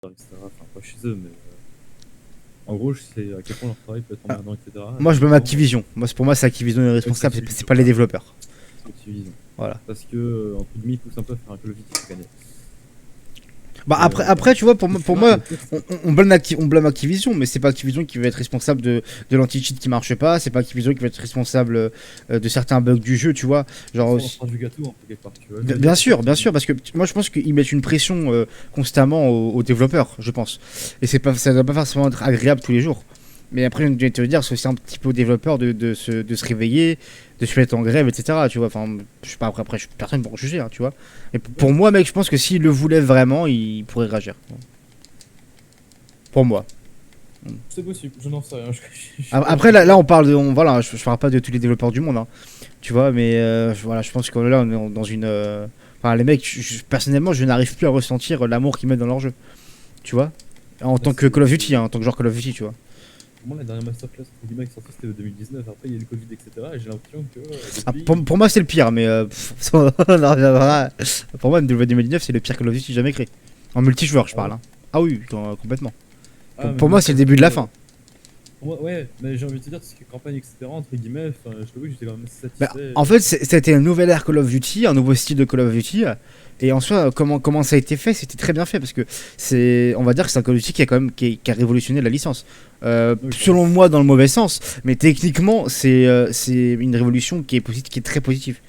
etc. Enfin, pas chez eux, mais en gros, je sais à quel point leur travail peut être emmerdant, etc. Moi, je blâme Activision. Pour moi, c'est Activision est responsable, c'est pas les développeurs. C'est Activision. Voilà. Parce que entre guillemets, ils poussent un peu à faire un Call of Duty pour gagner. Bah après, tu vois, pour moi, on blâme Activision, mais c'est pas Activision qui va être responsable de l'anti-cheat qui marche pas, c'est pas Activision qui va être responsable de certains bugs du jeu, tu vois. Genre, on fera du gâteau en quelque part, tu vois. bien sûr, parce que moi je pense qu'ils mettent une pression constamment aux développeurs, je pense. Et ça doit pas forcément être agréable tous les jours. Mais après, je vais te dire, c'est aussi un petit peu aux développeurs de se réveiller, de se mettre en grève, etc. Tu vois, enfin, je sais pas, après je suis personne pour juger, hein, tu vois. Et pour moi, mec, je pense que s'ils le voulaient vraiment, ils pourraient réagir. Pour moi. C'est possible, je n'en sais rien. Après, là on parle de. Voilà, je parle pas de tous les développeurs du monde, hein, tu vois, mais voilà, je pense que là, on est dans une. Enfin, les mecs, personnellement, je n'arrive plus à ressentir l'amour qu'ils mettent dans leur jeu. Tu vois, en tant que Call of Duty, hein, en tant que joueur Call of Duty, tu vois. Pour moi, la dernière masterclass entre guillemets qui est sortie, c'était en 2019. Après, il y a eu le Covid, etc. Et j'ai l'impression que. Ah, Depuis... pour moi, c'est le pire, mais non, pour moi, MW 2019, c'est le pire Call of Duty jamais créé. En multijoueur, je parle. Hein. Ah oui, complètement. Pour moi, c'est le début de la fin. Ouais, mais j'ai envie de te dire, tout ce qui est campagne, etc. Entre guillemets, je t'avoue que j'étais quand même Bah, satisfait. en fait, c'était un nouvel ère Call of Duty, un nouveau style de Call of Duty. Et en soi, comment ça a été fait, c'était très bien fait parce que on va dire que c'est un Call of Duty qui a révolutionné la licence. Oui, Selon moi, dans le mauvais sens, mais techniquement, c'est une révolution qui est très positive.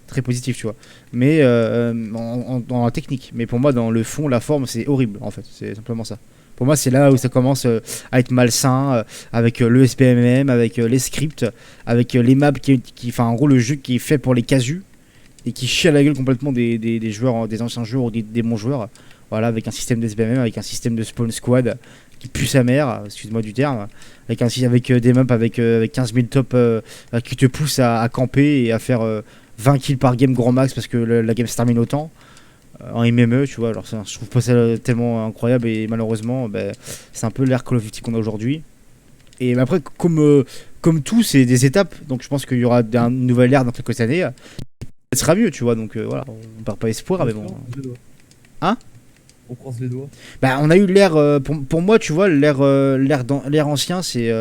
Très positive, tu vois. Mais dans la technique. Mais pour moi, dans le fond, la forme, c'est horrible, en fait. C'est simplement ça. Pour moi, c'est là où ça commence à être malsain, avec le SPMM, avec les scripts, avec les maps enfin, en gros, le jeu qui est fait pour les casus et qui chie à la gueule complètement des joueurs, des anciens joueurs ou des bons joueurs. Voilà, avec un système de SPMM, avec un système de spawn squad qui pue sa mère, excuse-moi du terme, avec des maps avec 15 000 tops qui te poussent à camper et à faire 20 kills par game grand max parce que la game se termine autant. En MME, tu vois, alors je trouve pas ça tellement incroyable et malheureusement, c'est un peu l'ère Call of Duty qu'on a aujourd'hui. Et après, comme tout, c'est des étapes, donc je pense qu'il y aura une nouvelle ère dans quelques années. Ça sera mieux, tu vois, donc voilà, on perd pas espoir, mais bon. Hein ? On croise les doigts. Bah, on a eu l'ère, pour moi, tu vois, l'ère ancien, c'est.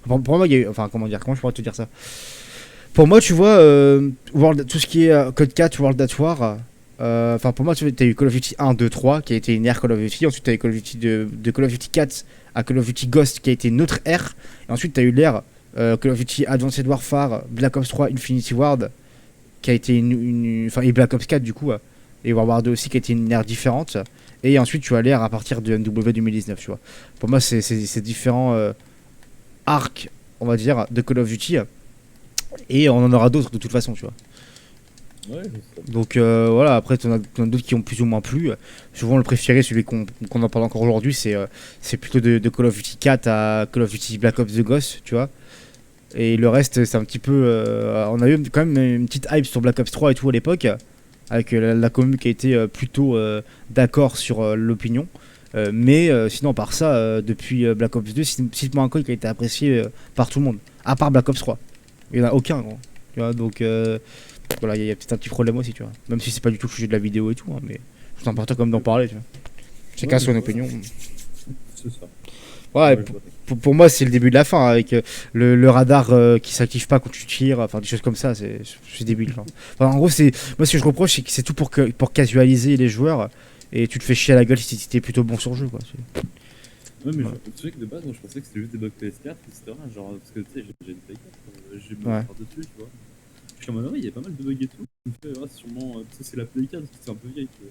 Pour moi, il y a eu. Enfin, comment je pourrais te dire ça ? Pour moi, tu vois, tout ce qui est Code 4, World at War. Enfin, pour moi, tu as eu Call of Duty 1, 2, 3 qui a été une ère Call of Duty. Ensuite, tu as eu Call of Duty de Call of Duty 4 à Call of Duty Ghost qui a été une autre ère. Et ensuite, tu as eu l'ère Call of Duty Advanced Warfare, Black Ops 3, Infinity Ward qui a été enfin, et Black Ops 4 du coup. Et World War 2 aussi qui a été une ère différente. Et ensuite, tu as l'ère à partir de MW 2019, tu vois. Pour moi, c'est différents arcs, on va dire, de Call of Duty. Et on en aura d'autres de toute façon, tu vois. Ouais, donc voilà, après t'en as d'autres qui ont plus ou moins plu. Souvent le préféré, celui qu'on en parle encore aujourd'hui, c'est plutôt de Call of Duty 4 à Call of Duty Black Ops The Ghost, tu vois. Et le reste, c'est un petit peu... on a eu quand même une petite hype sur Black Ops 3 et tout à l'époque, avec la commu qui a été plutôt d'accord sur l'opinion. Mais sinon, par ça, depuis Black Ops 2, cite-moi un code qui a été apprécié par tout le monde, à part Black Ops 3. Il n'y en a aucun, gros. Tu vois, donc... voilà, il y a peut-être un petit problème aussi, tu vois. Même si c'est pas du tout le sujet de la vidéo et tout, hein, mais c'est important comme d'en parler, tu vois. Chacun son opinion. C'est ça. Ouais, pour moi, c'est le début de la fin, avec le radar qui s'active pas quand tu tires, enfin des choses comme ça, c'est débile. Enfin, en gros, moi ce que je reproche, c'est que c'est tout pour casualiser les joueurs et tu te fais chier à la gueule si t'es plutôt bon sur le jeu, quoi. Ouais, mais tu sais que de base, moi je pensais que c'était juste des bugs PS4, etc. Genre, parce que tu sais, j'ai une PS4, j'ai ma part dessus, tu vois. Je suis en mode, ouais, il y a pas mal de bugs et tout. Je me fais, ouais, sûrement, tu sais, c'est la Play 4 parce que c'est un peu vieille, tu vois.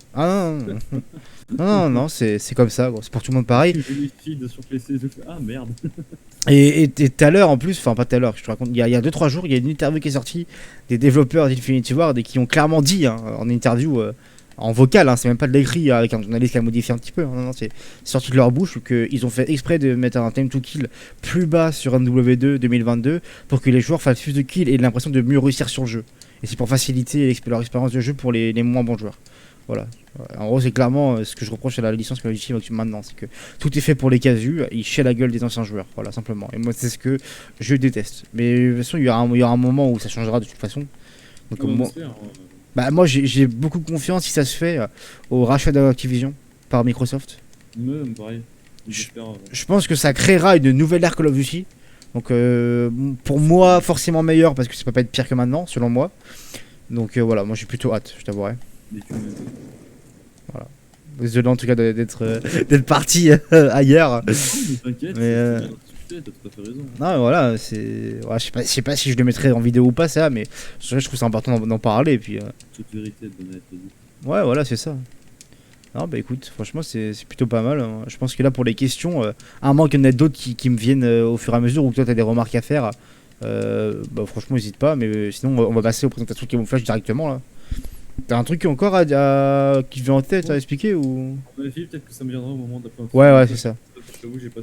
Ah non, c'est comme ça, gros. C'est pour tout le monde pareil. J'ai les feeds sur PC, je fais, ah merde. Et tout à l'heure, en plus, enfin pas tout à l'heure, je te raconte, il y a 2-3 jours, il y a une interview qui est sortie des développeurs d'Infinity Ward et qui ont clairement dit, hein, en interview, en vocal, hein, c'est même pas de l'écrit avec un journaliste qui a modifié un petit peu, hein, non, c'est sorti de leur bouche qu'ils ont fait exprès de mettre un time to kill plus bas sur MW2 2022 pour que les joueurs fassent plus de kills et aient l'impression de mieux réussir sur le jeu. Et c'est pour faciliter leur expérience de jeu pour les moins bons joueurs. Voilà. En gros, c'est clairement ce que je reproche à la licence Call of Duty maintenant, c'est que tout est fait pour les casus, ils chient la gueule des anciens joueurs, voilà, simplement. Et moi, c'est ce que je déteste. Mais de toute façon, il y aura un moment où ça changera de toute façon. Donc, moi, j'ai beaucoup confiance si ça se fait au rachat d'Activision par Microsoft. Même pareil. Je pense que ça créera une nouvelle ère Call of Duty. Donc, pour moi, forcément meilleur parce que ça peut pas être pire que maintenant, selon moi. Donc voilà, moi j'ai plutôt hâte, je t'avouerai. Voilà. Désolé en tout cas d'être parti ailleurs. Mais t'inquiète, Mais, t'as tout à fait raison. Non, mais voilà, c'est. Ouais, je sais pas si je le mettrais en vidéo ou pas, ça, mais je trouve ça important d'en parler. Et puis, Toute vérité de être dit. ouais, voilà, c'est ça. Non, bah écoute, franchement, c'est plutôt pas mal, hein. Je pense que là, pour les questions, à moins qu'il y en ait d'autres qui me viennent au fur et à mesure, ou que toi, t'as des remarques à faire, bah franchement, n'hésite pas. Mais sinon, on va passer aux présentations camouflage directement là. T'as un truc encore qui te vient en tête à expliquer ou. À mon avis, peut-être que ça me viendra au moment de la présentation. Ouais, ouais, c'est ça. J'avoue, j'ai pas